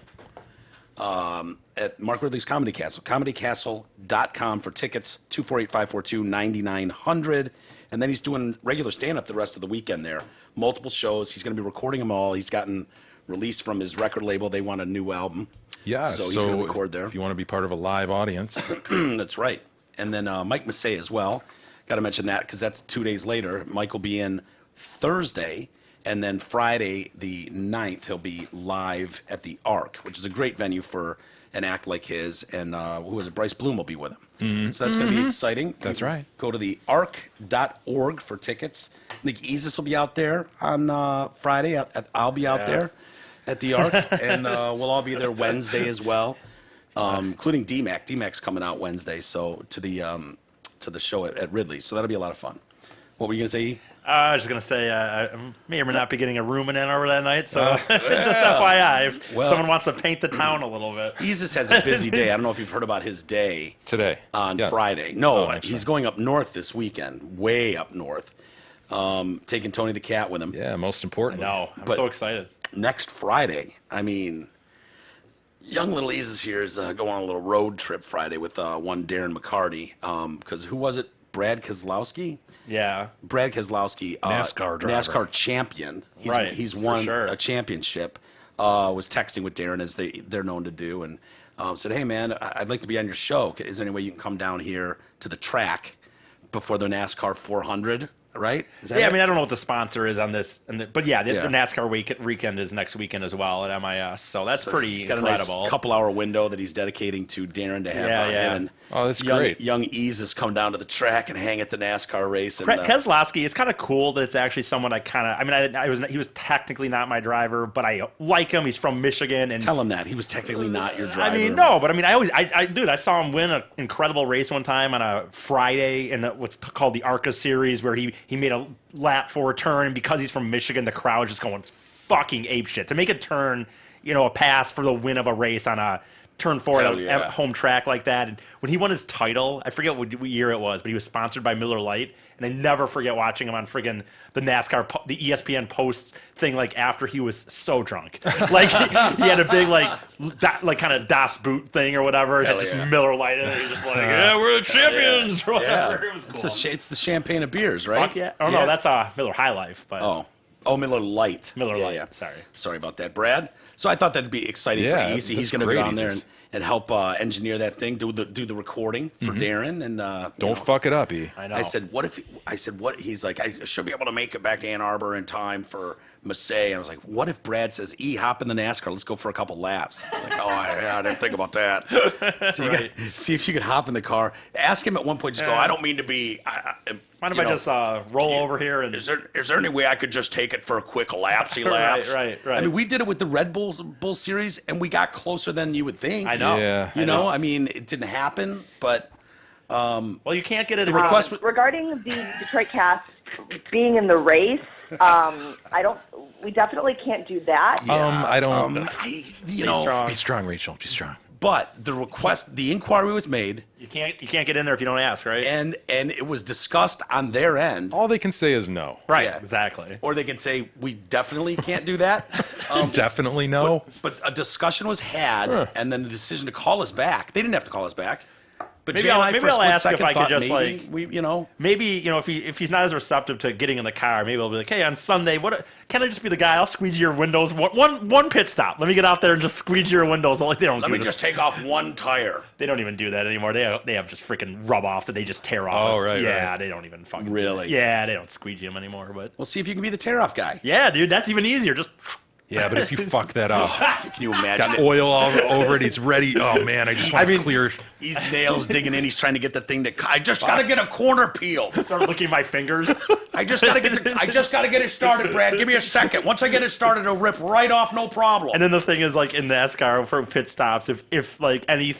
at Mark Ridley's Comedy Castle. ComedyCastle.com for tickets, 248-542-9900. And then he's doing regular stand-up the rest of the weekend there. Multiple shows. He's going to be recording them all. He's gotten released from his record label. They want a new album. Yeah, So he's going to record there. If you want to be part of a live audience, That's right. And then Mike Massey as well. Got to mention that because that's 2 days later. Mike will be in Thursday. And then Friday, the 9th, he'll be live at the Arc, which is a great venue for an act like his. And who was it? Bryce Bloom will be with him. So that's going to be exciting. That's right. Go to the arc.org for tickets. Nick Easis will be out there on Friday. I'll be out there. at the Arc, and we'll all be there Wednesday as well, including D-Mac. D-Mac's coming out Wednesday, so to the show at Ridley's. So that'll be a lot of fun. What were you gonna say? I was just going to say, I may or may not be getting a room in Ann Arbor that night, so just FYI, if someone wants to paint the town a little bit. Jesus has a busy day. I don't know if you've heard about his day. Today. On Yes. Friday. No, Oh, he's going up north this weekend, way up north, taking Tony the Cat with him. Yeah, most important. No, I'm But- so excited. Next Friday, I mean, young little Eases here is going on a little road trip Friday with one Darren McCarty. Because who was it? Brad Keselowski? Yeah. Brad Keselowski, NASCAR driver. NASCAR champion. Right, He's for won sure. a championship. Was texting with Darren as they're known to do, and said, "Hey man, I'd like to be on your show. Is there any way you can come down here to the track before the NASCAR 400?" Right? Is that Yeah, it? I mean, I don't know what the sponsor is on this, but yeah, the Yeah. NASCAR weekend is next weekend as well at MIS, so that's pretty He's got incredible. a nice couple-hour window that he's dedicating to Darren to have Yeah. him and Oh, that's young, great. Young Eases come down to the track and hang at the NASCAR race. And, Keselowski, it's kind of cool that it's actually someone he was technically not my driver, but I like him. He's from Michigan, and tell him that he was technically not your driver. I mean, but I mean, I saw him win an incredible race one time on a Friday in what's called the ARCA series, where he made a lap for a turn, and because he's from Michigan, the crowd just going fucking apeshit to make a turn, a pass for the win of a race on a turn four Hell at yeah. a home track like that. And when he won his title, I forget what year it was, but he was sponsored by Miller Lite, and I never forget watching him on friggin' the NASCAR, the ESPN post thing, like after he was so drunk, like he had a big like kind of Das Boot thing or whatever, Hell that just yeah. Miller Lite, and he's just like, yeah, we're the champions, or yeah, whatever. It was cool. it's the champagne of beers, right? Fuck yeah. Oh no, that's Miller High Life, but Oh, Miller Lite. Miller Yeah, Lite. yeah. Sorry about that, Brad. So I thought that'd be exciting Yeah, for Easy. that's He's going to go great, down there Easy's. and help engineer that thing, do the recording for Darren. And Don't fuck it up, E. I know. I said, what? He's like, I should be able to make it back to Ann Arbor in time for Massey. And I was like, what if Brad says, hop in the NASCAR, let's go for a couple laps. I'm like, I didn't think about that. So you gotta see if you could hop in the car. Ask him at one point, just go, I don't mean to be. Mind if I just roll over here and Is there any way I could just take it for a quick lapsy laps? Right. I mean, we did it with the Red Bull series, and we got closer than you would think. I know. Yeah. You know, I mean, it didn't happen, but Well, you can't get it. the request was, Regarding the Detroit Cast being in the race, we definitely can't do that. I don't. strong. Be strong, Rachel. Be strong. but the inquiry was made, You can't get in there if you don't ask, right? and it was discussed on their end. All they can say is no. Right. Yeah. Exactly. Or they can say, we definitely can't do that. Definitely no. But a discussion was had, Huh. and then the decision to call us back. They didn't have to call us back. But Maybe Jay and I'll- I, maybe for a I'll split ask if second, I could thought just, maybe like- Maybe if he's not as receptive to getting in the car, maybe I'll be like, hey, on Sunday, can I just be the guy? I'll squeegee your windows. One pit stop. Let me get out there and just squeegee your windows. Like they don't. let do me this. just take off one tire. They don't even do that anymore. They have just freaking rub off that they just tear off. Oh, right, Yeah, right. they don't even fucking. Really? Yeah, they don't squeegee them anymore. But We'll see if you can be the tear-off guy. yeah, dude, that's even easier. Just Yeah, but if you fuck that up, Can you imagine got it? oil all over it. He's ready. Oh man, I just want to clear. He's nails digging in. He's trying to get the thing I just got to get a corner peeled. start licking my fingers. I just got to get it started, Brad. Give me a second. Once I get it started, it'll rip right off, no problem. And then the thing is, like in NASCAR for pit stops, if like any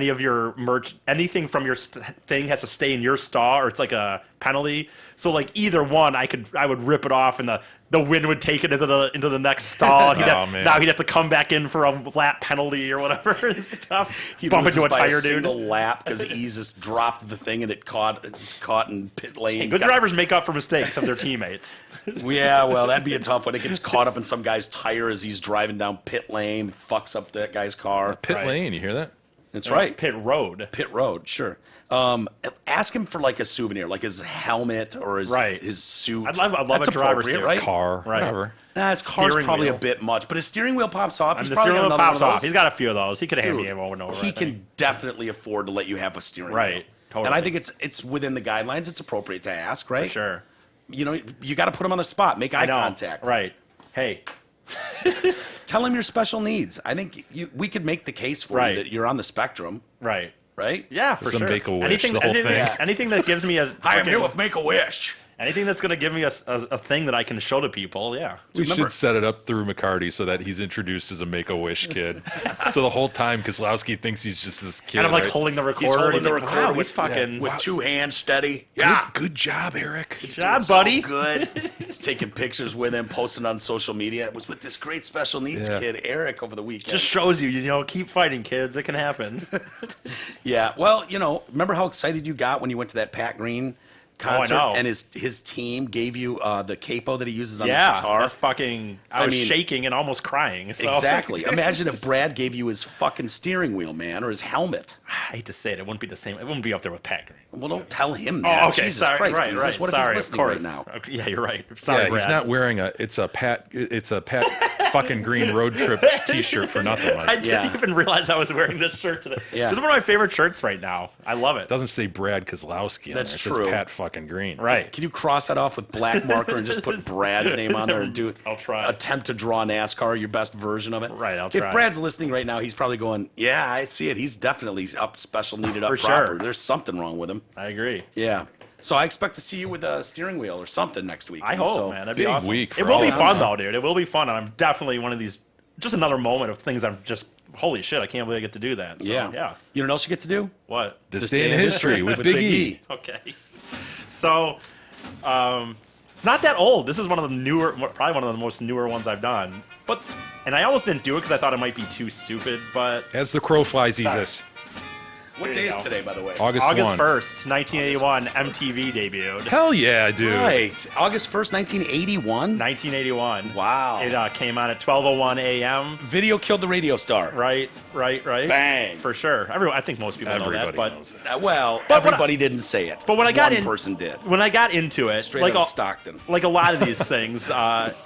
of your merch, anything from your thing has to stay in your stall, or it's like a penalty. So like either one, I would rip it off, and the wind would take it into the next stall. Man. Now he'd have to come back in for a lap penalty or whatever and stuff. He Bump loses into a by tire, a single dude. lap because Eases dropped the thing and it caught in pit lane. Good drivers make up for mistakes of their teammates. Yeah, well, that'd be a tough one. It gets caught up in some guy's tire as he's driving down pit lane, fucks up that guy's car. Pit Right. lane, you hear that? That's right. Pit road. Pit road, sure. Ask him for like a souvenir, like his helmet or his Right. suit. I'd love That's a driver's appropriate, suit. right? Car, Right. whatever. Nah, his car's Steering probably wheel. a bit much, but his steering wheel pops off. He's The probably steering got wheel another pops one of off. those. He's got a few of those. He could hand Dude, me one over. he can definitely afford to let you have a steering Right, wheel. totally. And I think it's within the guidelines. It's appropriate to ask, right? For sure. You know, you got to put him on the spot. Make eye I know. contact. Right. Hey. Tell him your special needs. I think we could make the case for Right. you that you're on the spectrum, Right. right? Yeah, for Some sure. Make-A-Wish, the whole thing. Anything that gives me a Hi, I'm freaking- here with Make-A-Wish. Anything that's going to give me a thing that I can show to people, yeah. We should set it up through McCarty so that he's introduced as a Make-A-Wish kid. So the whole time Kozlowski thinks he's just this kid. And I'm like right? holding the recorder. He's holding He's the like, recorder wow, he's fucking... with two hands steady. Good job, Eric. He's job, doing so buddy. good. He's taking pictures with him, posting on social media. It was with this great special needs kid, Eric, over the weekend. Just shows you, keep fighting, kids. It can happen. Yeah, well, remember how excited you got when you went to that Pat Green concert? know. And his team gave you the capo that he uses on his Yeah, guitar? that's fucking... I was shaking and almost crying. So. Exactly. Imagine if Brad gave you his fucking steering wheel, man, or his helmet. I hate to say it. It wouldn't be the same. It wouldn't be up there with Pat Green. Well, don't tell him that. Oh, okay. Jesus Sorry. Christ, Right, Jesus. right. What if Sorry, he's listening of course. right now? Okay, yeah, you're right. Sorry, Yeah, Brad. he's not wearing it's a Pat fucking Green road trip T-shirt for nothing. I Like. didn't even realize I was wearing this shirt today. Yeah. This is one of my favorite shirts right now. I love it. It doesn't say Brad Kozlowski on That's there. It true. says Pat fucking Green. Right. Can you cross that off with black marker and just put Brad's name on there and I'll try. attempt to draw NASCAR, your best version of it? Right, I'll If try. Brad's listening right now, he's probably going, yeah, I see it. He's definitely up special, needed up For proper. sure. There's something wrong with him. I agree. Yeah. So I expect to see you with a steering wheel or something next week. I hope, so, man. That'd be big awesome. week for It will all be of us, fun, huh? though, dude. It will be fun. And I'm definitely one of these, just another moment of things I'm just, holy shit, I can't believe I get to do that. So, Yeah. yeah. You know what else you get to do? What? This day in history with Big E. Okay. So, it's not that old. This is one of the newer, probably one of the most newer ones I've done. And I almost didn't do it because I thought it might be too stupid, but As the crow flies, Jesus. What There day you is go. today, by the way? August August 1. 1st, 1981, MTV debuted. Hell yeah, dude. Right. August 1st, 1981. 1981. Wow. It came on at 12:01 a.m. Video killed the radio star. Right. Bang. For sure. I think most people know Everybody that, but knows that. Well, But everybody didn't say it. But when I got One person did. when I got into it, Straight like out of Stockton. like a lot of these things,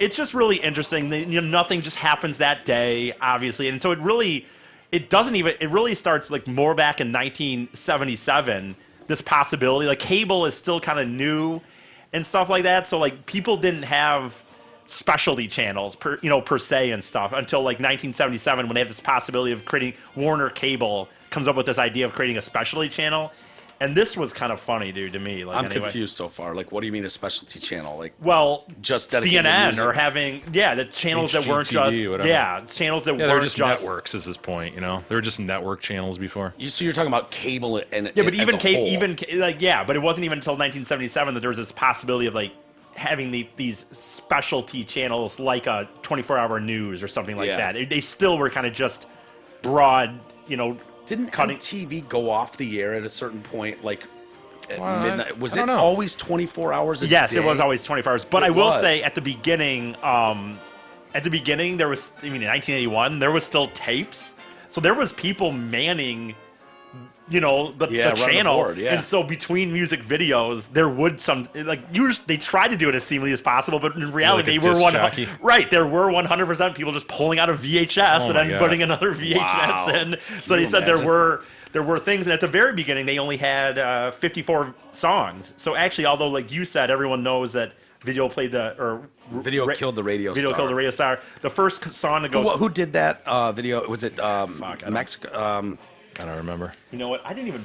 it's just really interesting. Nothing just happens that day, obviously, and so it really starts like more back in 1977. This possibility, like cable, is still kind of new and stuff like that. So like people didn't have specialty channels per se and stuff until like 1977 when they have this possibility of creating. Warner Cable comes up with this idea of creating a specialty channel. And this was kind of funny, dude, to me. Like, I'm anyway. confused so far. Like, what do you mean a specialty channel? Like, Well, Just dedicated to CNN music. or having the channels that weren't HGTV, just whatever. channels that Yeah, they were weren't just networks. Is his point? They were just network channels before. so you're talking about cable and Yeah, but as even a whole. but it wasn't even until 1977 that there was this possibility of like having these specialty channels like a 24-hour news or something like Yeah. that. They still were kind of just broad, Didn't cutting. TV go off the air at a certain point, like at midnight? Was I it don't know. always 24 hours a day? Yes, it was always 24 hours. But It I will was. say at the beginning, there was, in 1981, there was still tapes. So there was people manning, the running the channel. board, yeah. And so between music videos, there would they tried to do it as seamlessly as possible, but in reality, like a they were disc 100 jockey? Right, there were 100% people just pulling out a VHS Oh and my then God. putting another VHS Wow. in. So Can they you said imagine? there were things, and at the very beginning, they only had 54 songs. So actually, although like you said, everyone knows that Video played Video killed the radio Video star. killed the radio star. The first song that goes. Who did that video? Was it Mexico? I don't remember. You know what? I don't even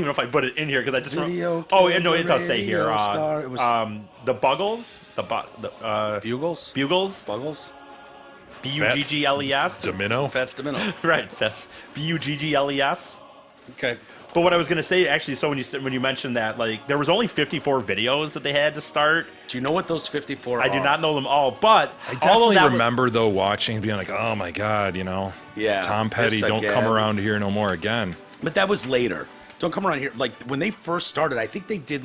know if I put it in here because I just. Video Oh, killed no, the it does say here. radio star. It was- The Buggles, Bugles? Bugles, Buggles? Buggles, Domino. Fats Domino. right? That's Buggles. Okay. But what I was gonna say, actually, so when you mentioned that, like, there was only 54 videos that they had to start. Do you know what those 54 I are? do not know them all, but I all of definitely that was- remember though watching and being like, oh my god, Yeah, Tom Petty, this don't come again. around here no more again. But that was later. Don't come around here. Like, when they first started, I think they did,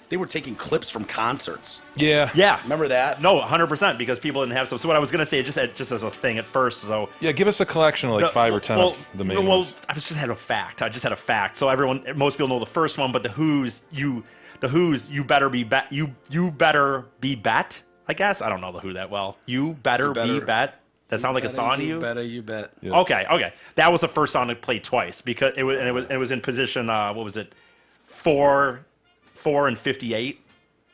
they were taking clips from concerts. Yeah. Remember that? No, 100% because people didn't have some. So what I was gonna say, just as a thing at first, so Yeah, give us a collection of like 5 or 10 of the main ones. I just had a fact. So most people know the first one, but the Who's, you better be bet. You better be bet. I guess I don't know the Who that well. You better be bet. That sounds like a song to you. You bet. Yeah. Okay. That was the first song to play twice because it was in position. What was it? 4 and 58,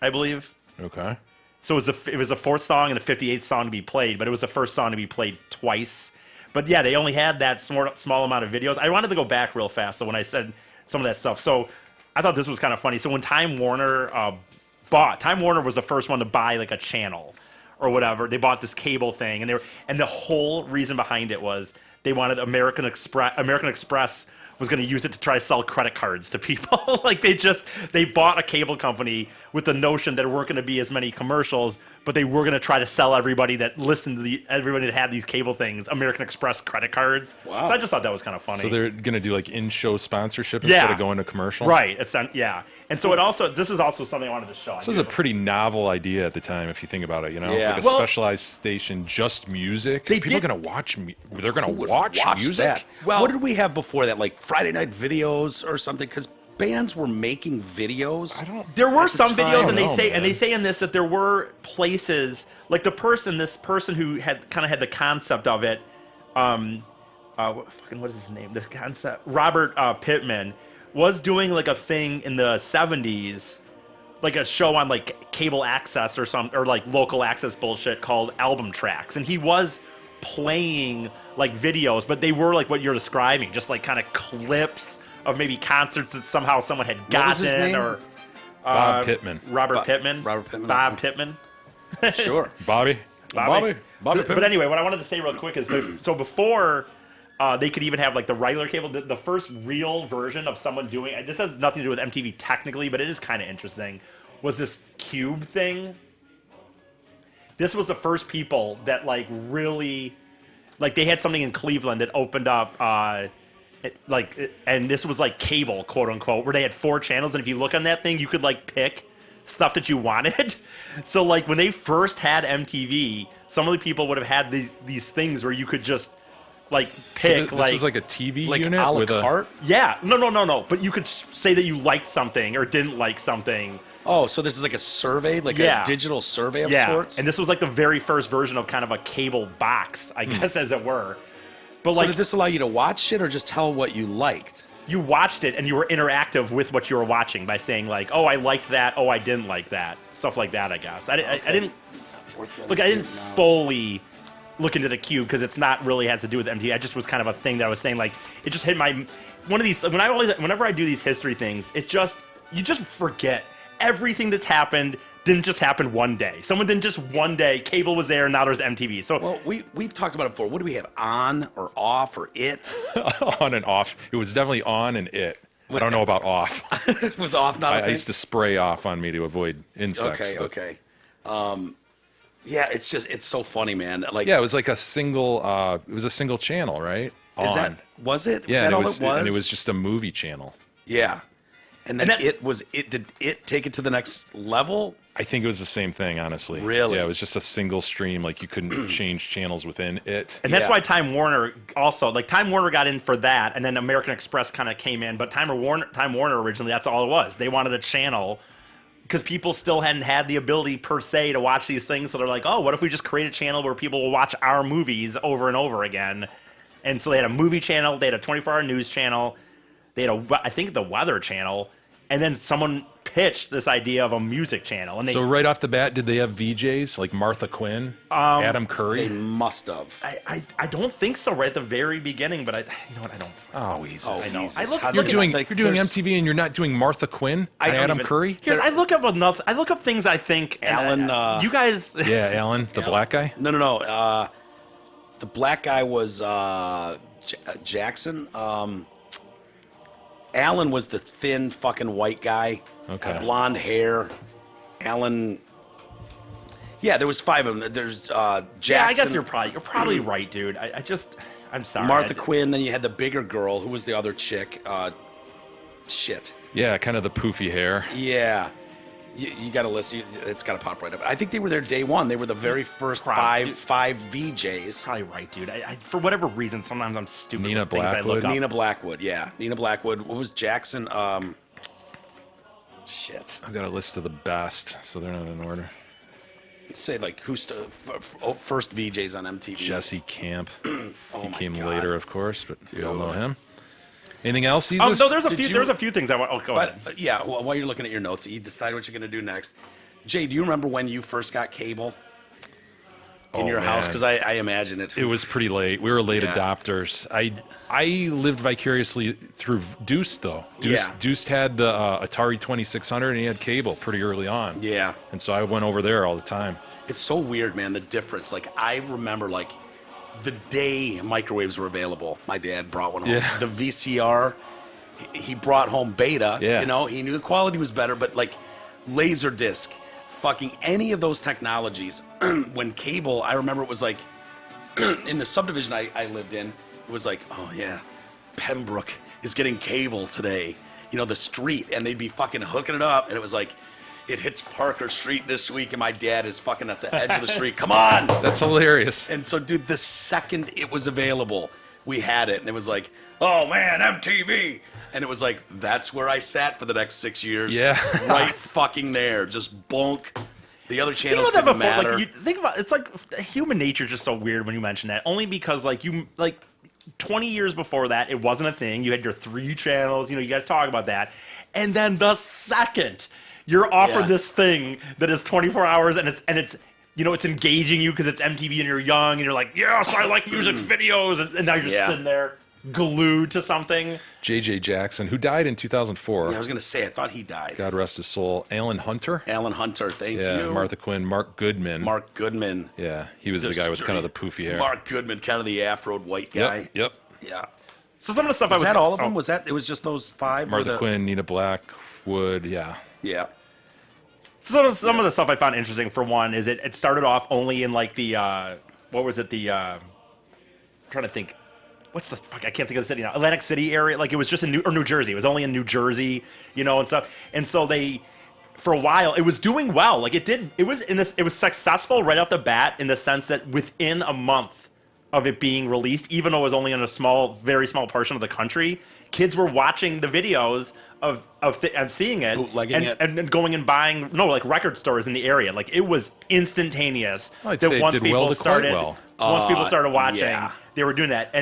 I believe. Okay. So it was the fourth song and the 58th song to be played, but it was the first song to be played twice. But yeah, they only had that small amount of videos. I wanted to go back real fast, so when I said some of that stuff. So I thought this was kind of funny. So when Time Warner bought. Time Warner was the first one to buy like a channel or whatever. They bought this cable thing, and the whole reason behind it was they wanted American Express was going to use it to try to sell credit cards to people. Like they bought a cable company with the notion that there weren't going to be as many commercials, but they were going to try to sell everybody that listened to everybody that had these cable things American Express credit cards. Wow. So I just thought that was kind of funny. So they're going to do like in-show sponsorship instead of going to commercial? Right. Yeah. And so this is also something I wanted to show. So it was a pretty novel idea at the time, if you think about it. You know, Yeah. like a Well, specialized station, just music. People are going to watch. They're going to watch music. That. Well, what did we have before that? Like Friday night videos or something? Because bands were making videos. There were at the some time. videos, and man. they say in this that there were places like this person who had the concept of it. What is his name? This concept, Robert Pittman, was doing like a thing in the 70s, like a show on like cable access or like local access bullshit called Album Tracks, and he was playing like videos, but they were like what you're describing, just like kind of clips of maybe concerts that somehow someone had What was his gotten, name? or Bob Pittman. Robert Pittman. Bob okay. Pittman. Sure. Bobby. Bobby Pittman. But anyway, what I wanted to say real quick is, so before they could even have like the regular cable, the first real version of someone doing, this has nothing to do with MTV technically, but it is kind of interesting, was this cube thing. This was the first people that like really, like they had something in Cleveland that opened up, and this was like cable, quote unquote, where they had 4 channels, and if you look on that thing, you could like pick stuff that you wanted. So like when they first had MTV, some of the people would have had these things where you could just like pick. So this was like a TV Like unit a la with carte? Yeah, no. But you could say that you liked something or didn't like something. Oh, so this is like a survey, like Yeah. a digital survey of Yeah, sorts? and this was like the very first version of kind of a cable box, I guess, as it were. But So like did this allow you to watch shit or just tell what you liked? you watched it and you were interactive with what you were watching by saying like, oh, I liked that, oh, I didn't like that, stuff like that. I guess I didn't look. I didn't fully look into the cube because it's not really has to do with MTV. I just was kind of a thing that I was saying like it just hit my one of these whenever I do these history things, you just forget everything that's happened. Didn't just happen one day. Someone didn't just one day. Cable was there, and now there's MTV. So Well, we've talked about it before. What do we have? On or off or it? on and off. It was definitely on and it. I don't know about off. It was off, not a I thing? used to spray off on me to avoid insects. Okay, but- okay. Yeah, it's so funny, man. Like, Yeah, it was like a single. It was a single channel, right? was On. it? Yeah, Was that and all it was, it was? and it was just a movie channel. Yeah. And then And did it take it to the next level? I think it was the same thing, honestly. Really? Yeah, it was just a single stream. Like you couldn't change channels within it. And that's Yeah. why Time Warner also, like Time Warner got in for that, and then American Express kind of came in. But Time Warner originally, that's all it was. They wanted a channel because people still hadn't had the ability per se to watch these things. So they're like, oh, what if we just create a channel where people will watch our movies over and over again? And so they had a movie channel, they had a 24-hour news channel, they had I think the weather channel, and then someone pitched this idea of a music channel. And they, So right off the bat, did they have VJs like Martha Quinn, Adam They Curry? must have. I don't think so right at the very beginning, but you know what, I don't. Oh, Jesus. Oh, know. Jesus. I look- How you're did You're like, doing there's MTV and you're not doing Martha Quinn and don't Adam even- Curry? Here's, I look up things I think. and Alan, you guys. Yeah, Alan, the black guy. No. The black guy was Jackson. Alan was the thin fucking white guy. Okay. Blonde hair. Alan. Yeah, there was 5 of them. There's Jackson. Yeah, I guess you're probably right, dude. I'm sorry. Martha Quinn. Then you had the bigger girl. Who was the other chick? Shit. Yeah, kind of the poofy hair. Yeah. You got to listen. It's got to pop right up. I think they were there day one. They were the very first five VJs. Probably right, dude. For whatever reason, sometimes I'm stupid. Nina with things I Blackwood? look up. Nina Blackwood, yeah. Nina Blackwood. What was Jackson? Shit. I've got a list of the best, so they're not in order. Let's say like who's first VJs on MTV? Jesse Camp. Oh He my came God. later, of course, but we all know Dude. him. Anything else? Oh, no, there's Did a few things I want. Oh, go ahead. But yeah, well, while you're looking at your notes, you decide what you're going to do next. Jay, do you remember when you first got cable? in your house? Because I imagine it. It was pretty late. We were late Yeah. adopters. I lived vicariously through Deuce, though. Deuce had the Atari 2600, and he had cable pretty early on. Yeah. And so I went over there all the time. It's so weird, man, the difference. Like, I remember, like, the day microwaves were available, my dad brought one home. Yeah. The VCR, he brought home Beta. Yeah. You know, he knew the quality was better, but, like, Laserdisc, fucking any of those technologies, when cable, I remember it was like, in the subdivision I lived in, it was like, oh, yeah, Pembroke is getting cable today. You know, the street, and they'd be fucking hooking it up, and it was like, it hits Parker Street this week, and my dad is fucking at the edge of the street. Come on! That's hilarious. And so, dude, the second it was available, we had it, and it was like, oh, man, MTV! And it was like, that's where I sat for the next 6 years. Yeah. Right fucking there. Just bonk. The other Think channels about that didn't before. matter. Like, you think about it's like human nature is just so weird when you mention that. Only because like 20 years before that, it wasn't a thing. You had your 3 channels. You know, you guys talk about that, and then the second you're offered this thing that is 24 hours, and it's you know, it's engaging you because it's MTV and you're young and you're like, yes, I like music videos, and now you're just sitting there glued to something. J.J. Jackson, who died in 2004. Yeah, I was going to say, I thought he died. God rest his soul. Alan Hunter. Alan Hunter, thank Yeah, you. Martha Quinn. Mark Goodman. Mark Goodman. Yeah, he was the guy with kind of the poofy hair. Mark Goodman, kind of the afroed white guy. Yep. Yeah. So some of the stuff Was that all of them? Was that, it was just those 5? Martha Quinn, Nina Blackwood, yeah. Yeah. So some of the stuff I found interesting, for one, is it started off only in like the what was it, the I'm trying to think, what's the fuck, I can't think of the city now, Atlantic City area. Like, it was just in New Jersey. It was only in New Jersey, you know, and stuff. And so they, for a while, it was doing well. Like, it was successful right off the bat, in the sense that within a month of it being released, even though it was only in a very small portion of the country, kids were watching the videos of seeing it, bootlegging it, and going and buying record stores in the area. Like, it was instantaneous. I'd say it did well to quite well. Once people started watching, they were doing that.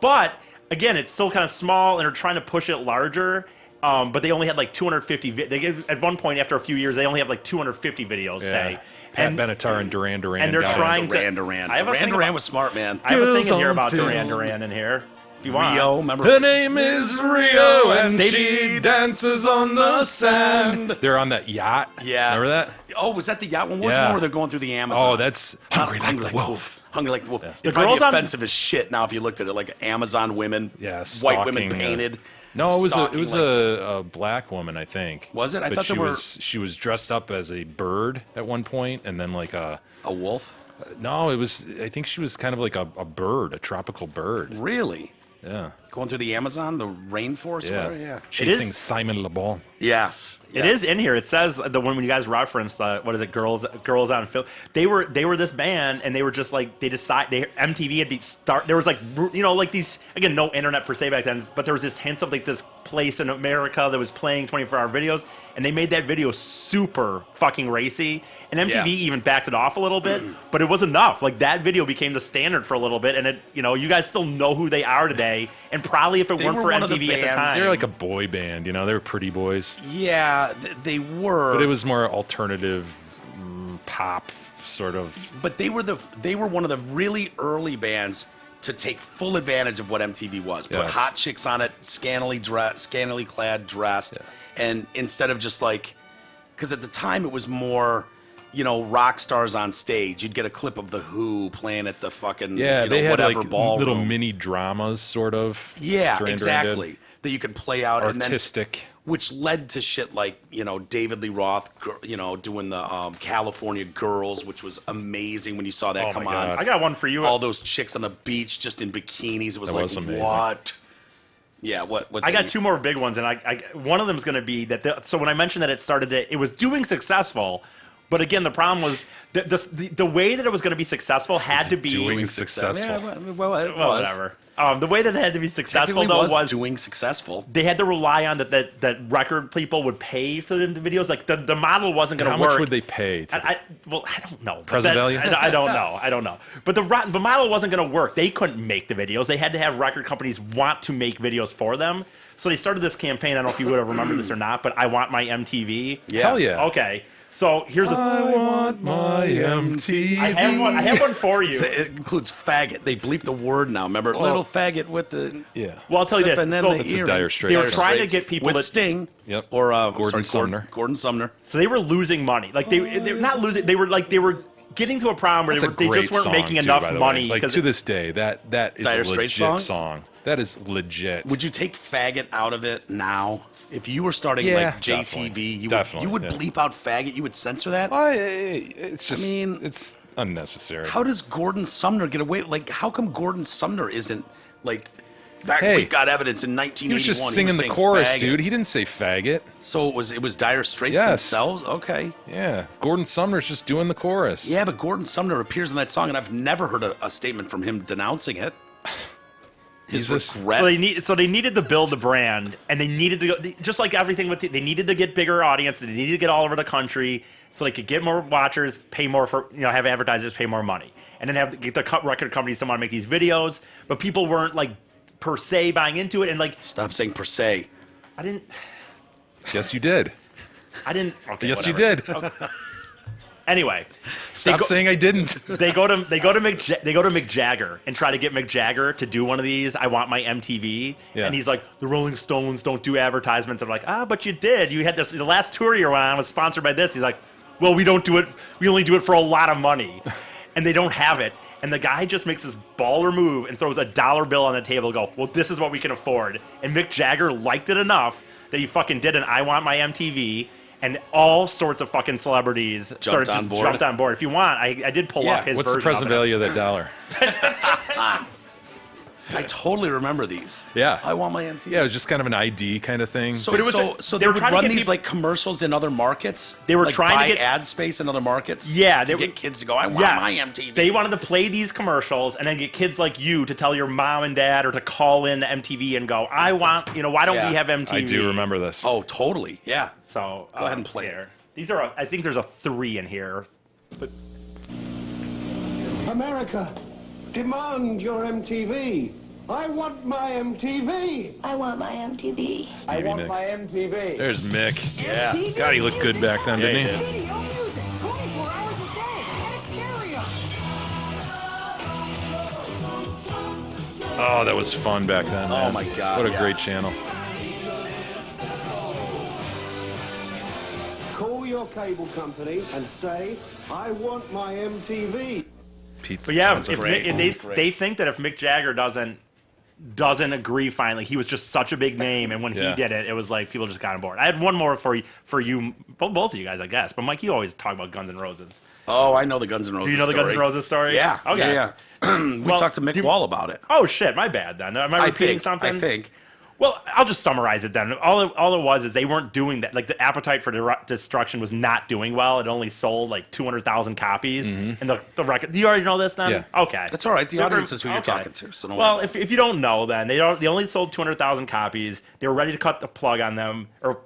But again, it's still kind of small, and they're trying to push it larger. But they only had like 250. At one point, after a few years, they only have like 250 videos. Say. Pat Benatar and Duran Duran. And they're trying to. Duran Duran was smart, man. I have a thing in here about Duran Duran in here. If you want. Rio, remember? Her name is Rio, and she dances on the sand. They're on that yacht. Yeah. Remember that? Oh, was that the yacht one? Was more? They're going through the Amazon. Oh, that's Hungry Like the Wolf. Hungry Like the Wolf. Yeah. It'd probably be offensive as shit now if you looked at it, like Amazon women, white women painted. No, it was a black woman, I think. Was it? I but thought she was dressed up as a bird at one point, and then like a wolf. No, it was. I think she was kind of like a bird, a tropical bird. Really? Yeah. Going through the Amazon, the rainforest. Yeah. Chasing Simon Le Bon. Yes. It is in here. It says the one when you guys referenced the what is it, girls on film. They were this band, and they were just like MTV had there was like, you know, like these, again, no internet per se back then, but there was this hints of like this place in America that was playing 24-hour videos, and they made that video super fucking racy, and MTV even backed it off a little bit, but it was enough. Like, that video became the standard for a little bit, and it, you know, you guys still know who they are today, and probably if it weren't for MTV at the time, they're like a boy band, you know, they were pretty boys. Yeah, they were. But it was more alternative pop sort of. But they were one of the really early bands to take full advantage of what MTV was. Put hot chicks on it, scantily clad, dressed, and instead of just like, because at the time it was more, you know, rock stars on stage. You'd get a clip of the Who playing at the fucking they had whatever like ballroom. little mini dramas sort of. Yeah, Duran exactly. That you could play out artistic. And then, which led to shit like, you know, David Lee Roth, you know, doing the California Girls, which was amazing when you saw that come on. I got one for you. All those chicks on the beach just in bikinis. It was like, amazing. What? Yeah, what's I got 2 more big ones, and one of them is going to be that. So when I mentioned that it was doing successful, but again, the problem was the way that it was going to be successful had to be doing successful. Yeah, well, it was. Whatever. The way that it had to be successful though was doing successful. They had to rely on that record people would pay for the videos. Like the model wasn't going to work. How much would they pay? I don't know. Present value? I don't know. But the model wasn't going to work. They couldn't make the videos. They had to have record companies want to make videos for them. So they started this campaign. I don't know if you would have remembered this or not, but I Want My MTV. Yeah. Hell yeah. Okay. So here's a. I want my MTV. I have one for you. It includes faggot. They bleep the word now. Remember, little faggot with the Yeah. Well, I'll tell you this. and then So the It's a earring. Dire they Straits. were song. trying to get people with to. Sting. Yep. Or Gordon Sumner. Gordon Sumner. So they were losing money. Like they're not losing. They were getting to a problem where That's they a just great weren't song, making too, enough by the money. way. Like to this day, that is Dire a Straits legit song? That is legit. Would you take faggot out of it now? If you were starting Yeah, like JTV, definitely. you would Yeah. bleep out faggot. You would censor that. It's just. I mean, it's unnecessary. How does Gordon Sumner get away? Like, how come Gordon Sumner isn't like? Hey, we've got evidence in he 1981. was just singing the saying chorus, faggot. dude. He didn't say faggot. So it was Dire Straits Yes. themselves. Okay. Yeah, Gordon Sumner's just doing the chorus. Yeah, but Gordon Sumner appears in that song, and I've never heard a statement from him denouncing it. His He's regret. So they needed to build the brand, and they needed to go just like everything with they needed to get bigger audience. They needed to get all over the country so they could get more watchers, pay more for have advertisers pay more money, and then get the record companies to want to make these videos. But people weren't like per se buying into it, and like Stop saying per se. I didn't. Yes, you did. Okay, Yes, you whatever. did. Okay. Anyway, Stop saying I didn't. they go to Mick Jagger and try to get Mick Jagger to do one of these. I want my MTV, Yeah. and he's like, the Rolling Stones don't do advertisements. I'm like, but you did. You had this. The last tour you were on was sponsored by this. He's like, well, we don't do it. We only do it for a lot of money, and they don't have it. And the guy just makes this baller move and throws a $1 bill on the table. And go, well, this is what we can afford. And Mick Jagger liked it enough that he fucking did an I Want My MTV. And all sorts of fucking celebrities Jumped on board. If you want, I did pull Yeah, up his What's the version present of it. value of that dollar? I totally remember these. Yeah. I want my MTV. Yeah, it was just kind of an ID kind of thing. So, But it was so they they were would trying to run get these people- like commercials in other markets. They were like, trying to buy get- ad space in other markets. Yeah, to they get kids to go. I want Yes. my MTV. They wanted to play these commercials and then get kids like you to tell your mom and dad or to call in the MTV and go, I want, why don't Yeah, we have MTV? I do remember this. Oh, totally. Yeah. So Go ahead and play here. These are, I think there's a 3 in here. But America, demand your MTV. I want my MTV. I want my MTV. Stevie Nicks. MTV. There's Mick. Yeah. God, he looked good back then, didn't he? Video music, 24 hours a day, and a stereo. Oh, that was fun back then. Oh, man. my God, What a yeah. great channel. Call your cable company and say, I want my MTV. Pete's But yeah, That's if great. Mick- That's great. they think that if Mick Jagger doesn't agree finally, he was just such a big name, and when Yeah. he did it, it was like people just got on board. I had one more for you, both of you guys, I guess. But Mike, you always talk about Guns N' Roses. Oh, I know the Guns N' Roses. Do you know the Guns N' story. Roses story? Yeah. Okay. Yeah. We Well, talked to Mick Wall about it. Oh shit, my bad. Then am I repeating something? I think. Well, I'll just summarize it then. All it was is they weren't doing that. Like the Appetite for Destruction was not doing well. It only sold like 200,000 copies, and the record. Do you already know this then? Yeah. Okay. That's all right. The They're- audience is who you're okay. talking to. So don't Well, worry. if you don't know, then they only sold 200,000 copies. They were ready to cut the plug on them. Or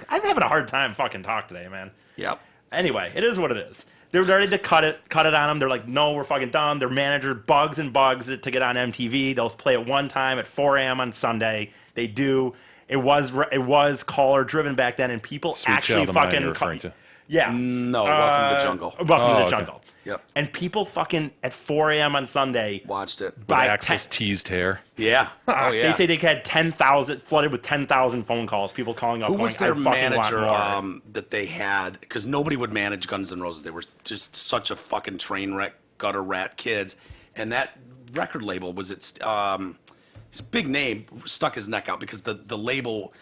I'm having a hard time fucking talk today, man. Yep. Anyway, it is what it is. They're ready to cut it on them. They're like, no, we're fucking done. Their manager bugs it to get on MTV. They'll play it one time at 4 a.m. on Sunday. They do. It was caller driven back then, and people Sweet actually Child of Mine fucking you're referring to. Yeah. No, Welcome to the Jungle. Welcome to the okay. Jungle. Yep. And people fucking at 4 a.m. on Sunday Watched it. With by Axel's teased hair. Yeah. Oh, yeah. They say they had 10,000 flooded with 10,000 phone calls. People calling up. Who going, was their I fucking want manager more." that they had? Because nobody would manage Guns N' Roses. They were just such a fucking train wreck, gutter rat kids. And that record label was it's a big name, stuck his neck out because the label,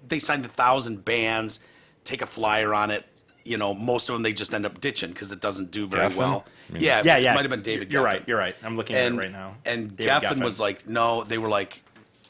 they signed 1,000 bands, take a flyer on it. Most of them they just end up ditching because it doesn't do very Geffen? well. I mean- Yeah, Yeah. It might have been David. You're Geffen. right. I'm looking at it right now. And David Geffen was like, no, they were like,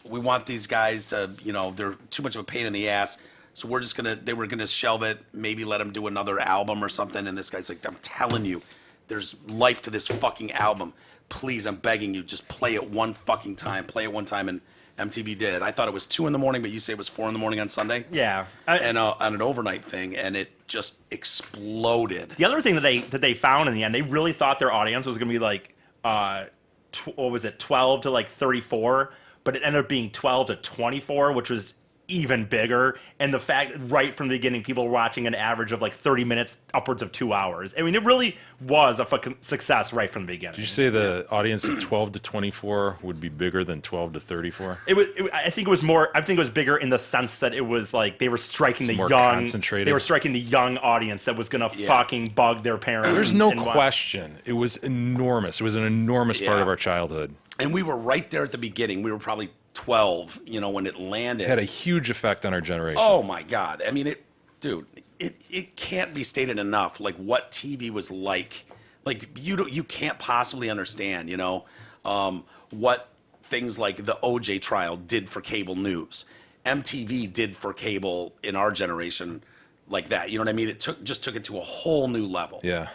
we want these guys to, they're too much of a pain in the ass. So they were gonna shelve it, maybe let him do another album or something. And this guy's like, I'm telling you, there's life to this fucking album. Please, I'm begging you, just play it one fucking time. Play it one time. And MTV did. I thought it was 2 a.m. but you say it was 4 a.m. on Sunday. Yeah. And on an overnight thing, and it just exploded. The other thing that they found in the end, they really thought their audience was going to be like, what was it, 12 to like 34, but it ended up being 12 to 24, which was even bigger. And the fact right from the beginning, people were watching an average of like 30 minutes, upwards of 2 hours. I mean, it really was a fucking success right from the beginning. Did you say the audience of 12 to 24 would be bigger than 12 to 34? I think it was more. I think it was bigger in the sense that it was like they were striking the more young. concentrated. They were striking the young audience that was gonna fucking bug their parents. There's no question. It was enormous. It was an enormous part of our childhood. And we were right there at the beginning. We were probably 12, when it landed. It had a huge effect on our generation. Oh my God. I mean, it can't be stated enough, like what TV was like. Like you can't possibly understand, what things like the OJ trial did for cable news. MTV did for cable in our generation like that. You know what I mean? It took it to a whole new level. Yeah.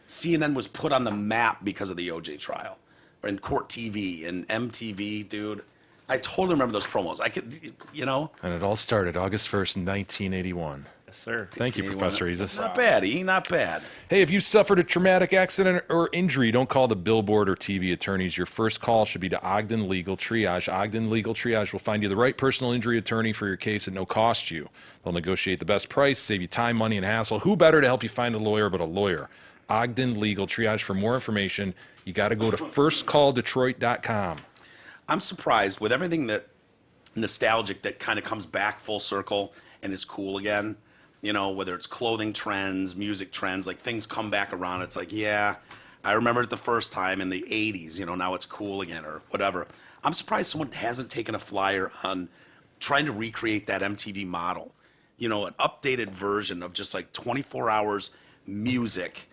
CNN was put on the map because of the OJ trial. And Court TV and MTV, dude. I totally remember those promos. I could, And it all started August 1st, 1981. Yes, sir. Thank you, Professor Isis. Not bad, not bad. Hey, if you suffered a traumatic accident or injury, don't call the billboard or TV attorneys. Your first call should be to Ogden Legal Triage. Ogden Legal Triage will find you the right personal injury attorney for your case at no cost to you. They'll negotiate the best price, save you time, money, and hassle. Who better to help you find a lawyer but a lawyer? Ogden Legal Triage. For more information, you got to go to firstcalldetroit.com. I'm surprised with everything that nostalgic that kind of comes back full circle and is cool again. Whether it's clothing trends, music trends, like things come back around. It's like, yeah, I remember it the first time in the 80s, now it's cool again or whatever. I'm surprised someone hasn't taken a flyer on trying to recreate that MTV model. An updated version of just like 24 hours music.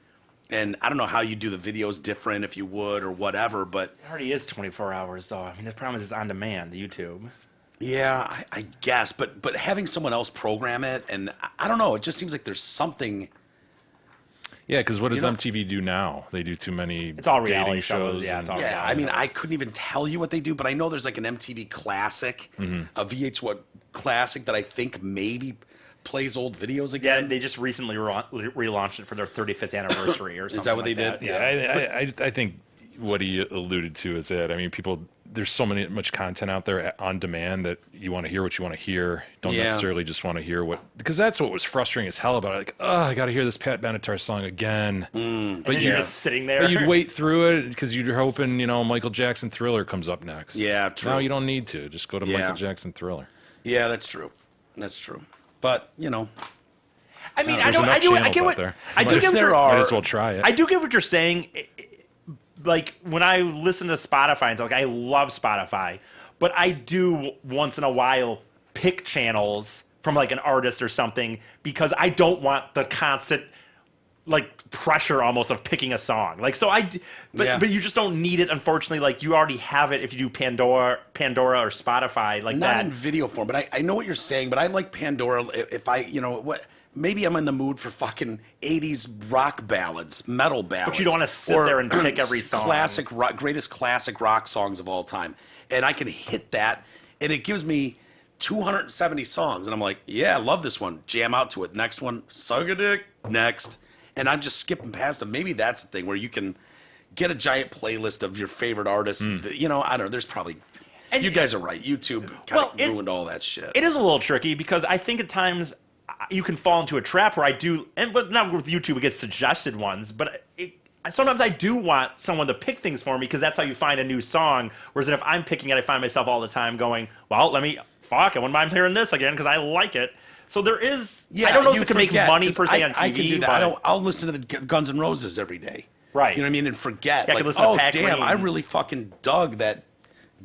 And I don't know how you do the videos different if you would or whatever, but... It already is 24 hours, though. I mean, the problem is it's on demand, YouTube. Yeah, I guess. But having someone else program it, and I don't know, it just seems like there's something... Yeah, because what does MTV do now? They do too many It's all reality dating shows. Yeah, it's all Yeah, reality I mean, shows. I couldn't even tell you what they do, but I know there's like an MTV Classic, a VH1 Classic that I think maybe... plays old videos again. Yeah, they just recently relaunched it for their 35th anniversary or something. Is that what like they did? Yeah. I think what he alluded to is it. I mean, there's so much content out there on demand that you want to hear what you want to hear. Don't necessarily just want to hear because that's what was frustrating as hell about it. Like, oh, I got to hear this Pat Benatar song again. But you're just sitting there. But you'd wait through it because you're hoping, Michael Jackson Thriller comes up next. Yeah, true. Now you don't need to. Just go to Michael Jackson Thriller. Yeah, that's true. But, I mean, I there's get enough what channels out there. I do get there what are. Might as well try it. I do get what you're saying. Like when I listen to Spotify, it's like I love Spotify, but I do once in a while pick channels from like an artist or something because I don't want the constant like pressure almost of picking a song. Like so but you just don't need it, unfortunately. Like you already have it if you do Pandora or Spotify like not that. in video form, but I know what you're saying, but I like Pandora if I, maybe I'm in the mood for fucking 80s rock ballads, metal ballads. But you don't want to sit there and pick every song. Classic rock, greatest classic rock songs of all time. And I can hit that, and it gives me 270 songs. And I'm like, yeah, I love this one. Jam out to it. Next one, suck a dick. Next. And I'm just skipping past them. Maybe that's the thing where you can get a giant playlist of your favorite artists. I don't know. There's probably... And you guys are right. YouTube kind of ruined all that shit. It is a little tricky because I think at times you can fall into a trap where but not with YouTube, it gets suggested ones, but sometimes I do want someone to pick things for me because that's how you find a new song. Whereas if I'm picking it, I find myself all the time going, well, I wouldn't mind hearing this again because I like it. So there is, I don't know if you can make money per se on TV. I can do that. I'll listen to the Guns N' Roses every day. Right. You know what I mean? And forget. Yeah, like, Pat damn, Green. I really fucking dug that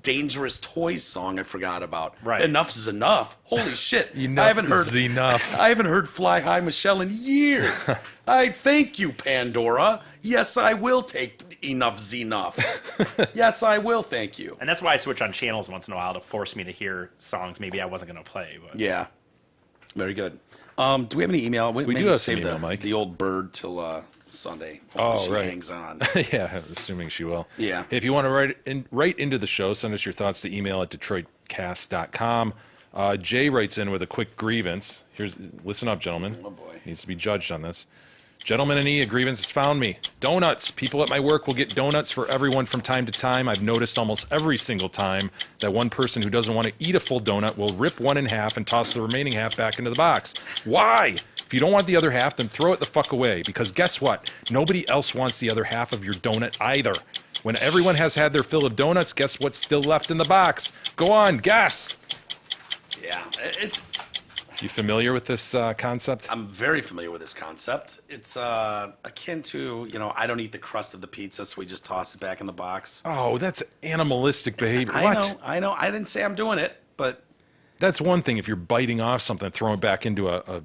Dangerous Toys song I forgot about. Right. Enough is enough. Holy shit. Enough I haven't is heard enough. I haven't heard Fly High Michelle in years. I thank you, Pandora. Yes, I will take Enough's enough. Yes, I will, thank you. And that's why I switch on channels once in a while to force me to hear songs maybe I wasn't going to play. But. Yeah. Very good. Do we have any email? We do have some email, Mike. The old bird till Sunday. Oh, she right. hangs on. Yeah, assuming she will. Yeah. If you want to write into the show, send us your thoughts to email at detroitcast.com. Jay writes in with a quick grievance. Listen up, gentlemen. Oh, boy. Needs to be judged on this. Gentlemen in E, a grievance has found me. Donuts. People at my work will get donuts for everyone from time to time. I've noticed almost every single time that one person who doesn't want to eat a full donut will rip one in half and toss the remaining half back into the box. Why? If you don't want the other half, then throw it the fuck away. Because guess what? Nobody else wants the other half of your donut either. When everyone has had their fill of donuts, guess what's still left in the box? Go on, guess. Yeah, it's... You familiar with this concept? I'm very familiar with this concept. It's akin to, I don't eat the crust of the pizza, so we just toss it back in the box. Oh, that's animalistic behavior. I know. I didn't say I'm doing it, but... That's one thing if you're biting off something and throwing it back into a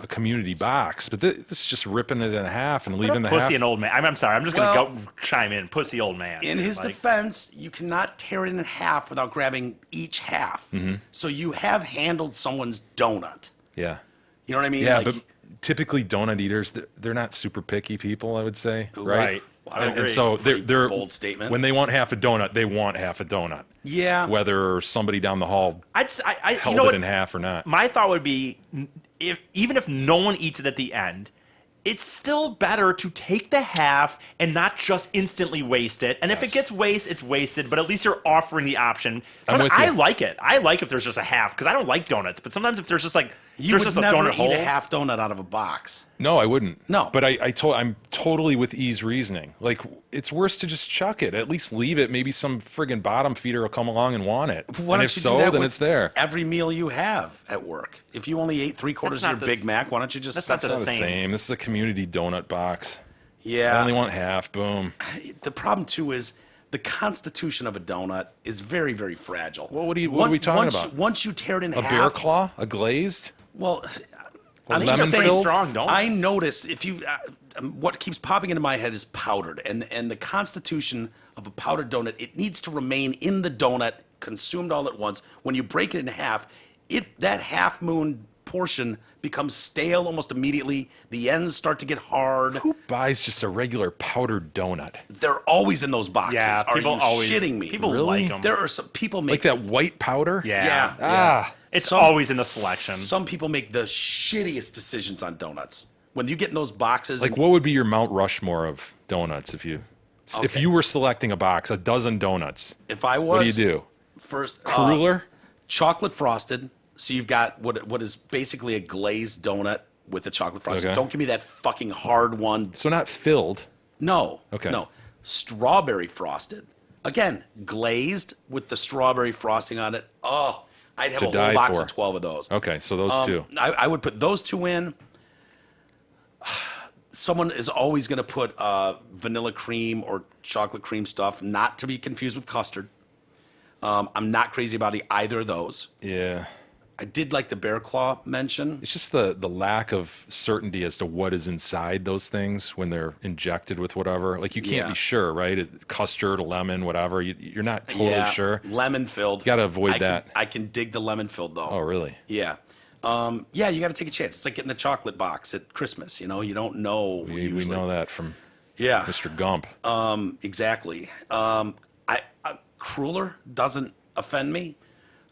community box, but this is just ripping it in half and leaving the half. Pussy an old man. I'm sorry. I'm just going to go chime in. Pussy old man. In his defense, you cannot tear it in half without grabbing each half. Mm-hmm. So you have handled someone's donut. Yeah. You know what I mean? Yeah, but typically donut eaters, they're not super picky people, I would say. Right. And so they're bold statement. When they want half a donut, they want half a donut. Yeah. Whether somebody down the hall held it in half or not. My thought would be, even if no one eats it at the end, it's still better to take the half and not just instantly waste it. And if it gets waste, it's wasted, but at least you're offering the option. So I like it. I like if there's just a half, because I don't like donuts. But sometimes if there's just like, you would never eat a half donut out of a box. No, I wouldn't. No. But I'm totally with E's reasoning. Like, it's worse to just chuck it. At least leave it. Maybe some friggin' bottom feeder will come along and want it. And if so, then it's there. Every meal you have at work. If you only ate 3/4 of your Big Mac, why don't you just... That's not the same. This is a community donut box. Yeah. I only want half. Boom. The problem, too, is the constitution of a donut is very, very fragile. Well, what are we talking about? Once you tear it in half... A bear claw? A glazed? Well, I'm just saying, strong donuts. I notice if you... what keeps popping into my head is powdered. And the constitution of a powdered donut, it needs to remain in the donut, consumed all at once. When you break it in half, that half moon portion becomes stale almost immediately. The ends start to get hard. Who buys just a regular powdered donut? They're always in those boxes. Yeah, Are people you always shitting me? People Really? like them. There are some people make Like that white powder? Yeah. Ah. It's always in the selection. Some people make the shittiest decisions on donuts. When you get in those boxes, Like, what would be your Mount Rushmore of donuts if you were selecting a box, a dozen donuts? if I was, What do you do? First, Cruller? chocolate frosted. So you've got what is basically a glazed donut with the chocolate frosting. Okay. Don't give me that fucking hard one. So not filled. No. Okay. No. Strawberry frosted. Again, glazed with the strawberry frosting on it. Oh, I'd have To a whole die box for. of 12 of those. Okay, so those two. I would put those two in. Someone is always going to put vanilla cream or chocolate cream stuff, not to be confused with custard. I'm not crazy about either of those. Yeah. I did like the bear claw mention. It's just the lack of certainty as to what is inside those things when they're injected with whatever. Like, you can't be sure, right? Custard, lemon, whatever. You're not totally sure. Lemon filled. You got to avoid that. I can dig the lemon filled though. Oh, really? Yeah. Yeah, you got to take a chance. It's like getting the chocolate box at Christmas. You don't know. We usually. know that from Yeah. Mr. Gump. Exactly. Cruller doesn't offend me.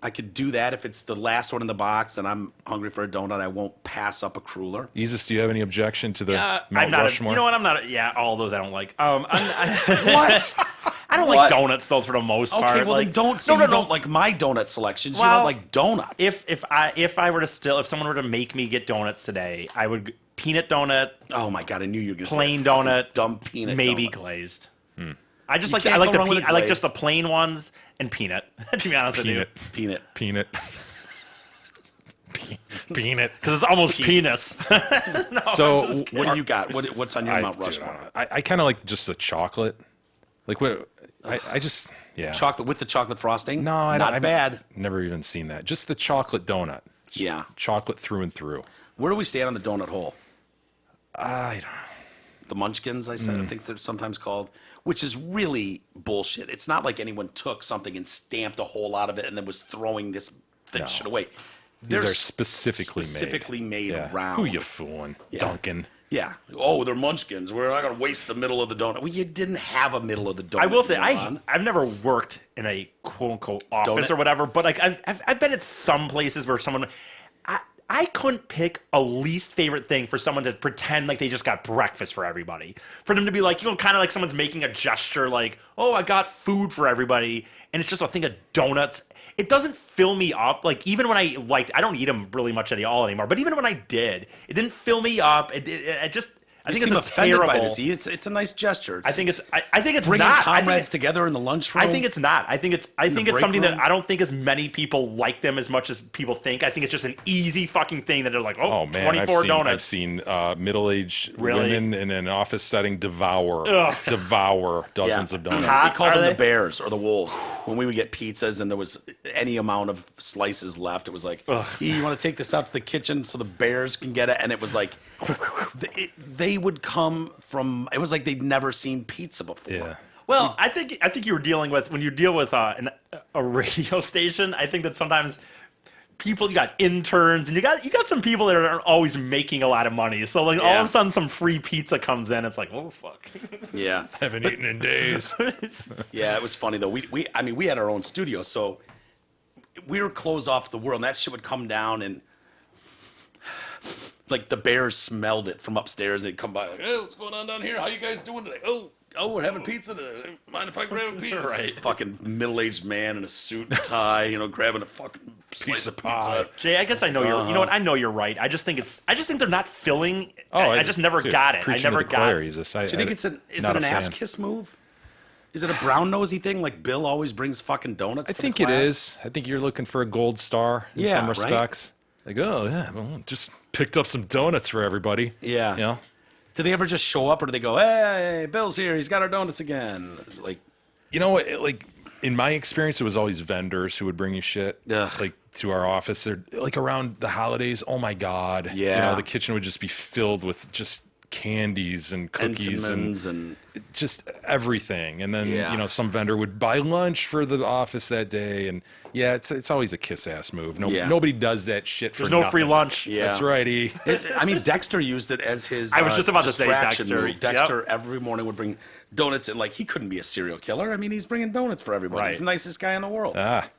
I could do that if it's the last one in the box and I'm hungry for a donut. I won't pass up a cruller. Isis, do you have any objection to the I'm Mount not. Rushmore? You know what? I'm not. Yeah, all those I don't like. What? I don't What? like donuts though for the most part. Okay, well like, then don't say you don't like my donut selections. You Well, don't like donuts. If someone were to make me get donuts today, I would peanut donut, oh my god, I knew you were gonna plain say that fucking donut, dumb peanut, maybe donut. glazed. I just You like can't I like go wrong with a I like just glazed. the plain ones and peanut. To be honest with you, Peanut. Peanut. Peanut. because it's almost penis. No, So I'm just What do you got? What's on your Mount dude, Rushmore? I kind of like just the chocolate. Like, what? I just, yeah. Chocolate with the chocolate frosting? No, I don't. Not I've bad. Never even seen that. Just the chocolate donut. Yeah. Chocolate through and through. Where do we stand on the donut hole? I don't. The munchkins, I said, I think they're sometimes called, which is really bullshit. It's not like anyone took something and stamped a hole out of it and then was throwing this shit away. These are specifically made Yeah. round. Who you fooling? Duncan. Yeah. Oh, they're munchkins. We're not going to waste the middle of the donut. Well, you didn't have a middle of the donut. I will say moron. I've never worked in a quote unquote office Donut? or whatever, but like I've been at some places where someone I couldn't pick a least favorite thing for someone to pretend like they just got breakfast for everybody. For them to be like, kind of like someone's making a gesture like, oh, I got food for everybody. And it's just a thing of donuts. It doesn't fill me up. Like, even when I don't eat them really much at all anymore. But even when I did, it didn't fill me up. I think it's offended terrible. by this. It's a nice gesture. I think it's bringing not. comrades together in the lunchroom. I think it's not. I think it's something that I don't think as many people like them as much as people think. I think it's just an easy fucking thing that they're like, oh man, 24 donuts. I've seen middle-aged women in an office setting devour dozens of donuts. We called them the bears or the wolves. When we would get pizzas and there was any amount of slices left, it was like, you want to take this out to the kitchen so the bears can get it? And it was like, they would come from. It was like they'd never seen pizza before. Yeah. Well, I think you were dealing with when you deal with a radio station. I think that sometimes you got interns and you got some people that aren't always making a lot of money. So like all of a sudden some free pizza comes in. It's like, oh fuck. Yeah. Haven't eaten in days. Yeah, it was funny though. We had our own studio, so we were closed off the world. And that shit would come down and. Like the bears smelled it from upstairs. They'd come by like, "Hey, what's going on down here? How you guys doing today? Oh, we're having pizza today. Mind if I grab a pizza?" Right. Fucking middle-aged man in a suit and tie, grabbing a fucking slice of pizza. Jay, I guess I know you're. You know what? I know you're right. I just think they're not filling. I just never got it. I never got it. Do you think is it an ass kiss move? Is it a brown nosy thing? Like Bill always brings fucking donuts. I think it is. I think you're looking for a gold star in some respects. Right? Like, oh yeah, well, just picked up some donuts for everybody. Yeah. Do they ever just show up, or do they go, "Hey, Bill's here. He's got our donuts again"? Like, like in my experience, it was always vendors who would bring you shit. Like to our office. They're like around the holidays. Oh my god. Yeah. The kitchen would just be filled with just candies and cookies and just everything. And then some vendor would buy lunch for the office that day. And it's always a kiss ass move. Nobody does that shit for There's no free lunch. Yeah. That's right. Dexter used it as his I was just about to say distraction Dexter. move. Dexter every morning would bring donuts, and like he couldn't be a serial killer. I mean, he's bringing donuts for everybody. Right. He's the nicest guy in the world.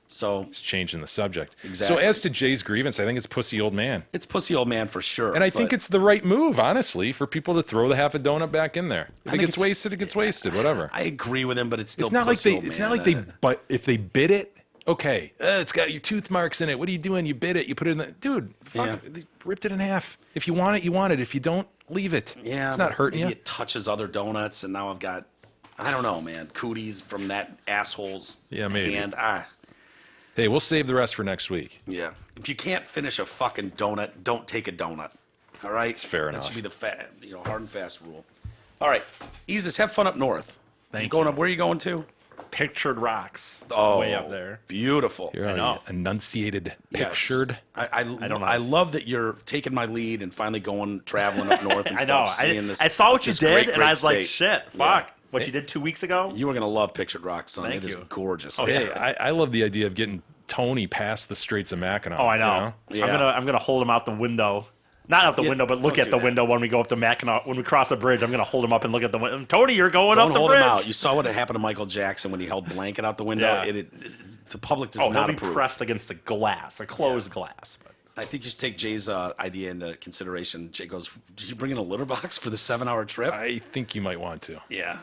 So it's changing the subject. Exactly. So as to Jay's grievance, I think it's pussy old man. It's pussy old man for sure. And I think it's the right move, honestly, for people to throw the half a donut back in there. If it gets wasted, it gets wasted. Whatever. I agree with him, but it's still. It's not like they. It's not like they. But if they bid it, okay, it's got your tooth marks in it. What are you doing? You bid it. You put it in the dude. Fuck it. They ripped it in half. If you want it, you want it. If you don't, leave it. Yeah, it's not hurting you. It touches other donuts, and now I've got. I don't know, man. Cooties from that asshole's hand. Hey, we'll save the rest for next week. Yeah. If you can't finish a fucking donut, don't take a donut. All right? It's fair enough. That should be the hard and fast rule. All right. Isis, have fun up north. Thank you. Where are you going to? Pictured Rocks. Oh, way up there. Beautiful. I know. Enunciated, pictured. Yes. I don't know. I love that you're taking my lead and finally traveling up north and I know. seeing this. I saw what you did, and I was like, state. shit, fuck. Yeah. What you did 2 weeks ago? You were going to love Pictured Rocks, son. Thank It is you. gorgeous. Oh, hey, I love the idea of getting Tony past the Straits of Mackinac. Oh, I know. Yeah. I'm gonna hold him out the window. Not out the window, but look at the window when we go up to Mackinac. When we cross the bridge, I'm going to hold him up and look at the window. Tony, you're going up the bridge. Don't hold him out. You saw what had happened to Michael Jackson when he held blanket out the window. Yeah. The public does not he'll be approve. pressed against the glass, the closed glass. But. I think you should take Jay's idea into consideration. Jay goes, "Did you bring in a litter box for the 7-hour trip?" I think you might want to. Yeah.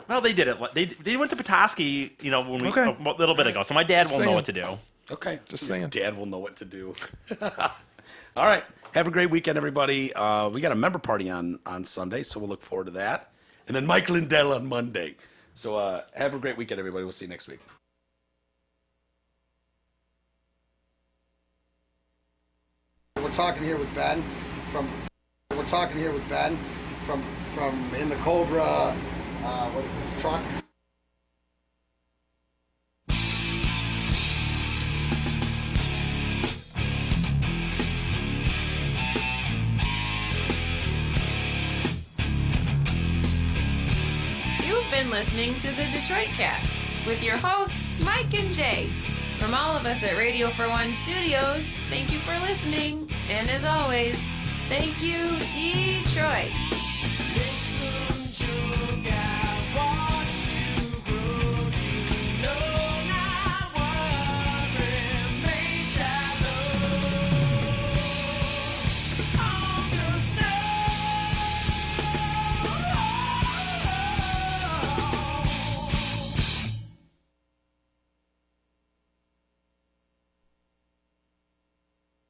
Well, they did it. They went to Petoskey, a little bit ago. So my dad will know what to do. Okay. Just saying. Dad will know what to do. All right. Have a great weekend, everybody. We got a member party on Sunday, so we'll look forward to that. And then Mike Lindell on Monday. So have a great weekend, everybody. We'll see you next week. We're talking here with Ben from in the Cobra. What is this truck? You've been listening to the Detroit Cast with your hosts, Mike and Jay. From all of us at Radio for One Studios, thank you for listening. And as always, thank you, dear.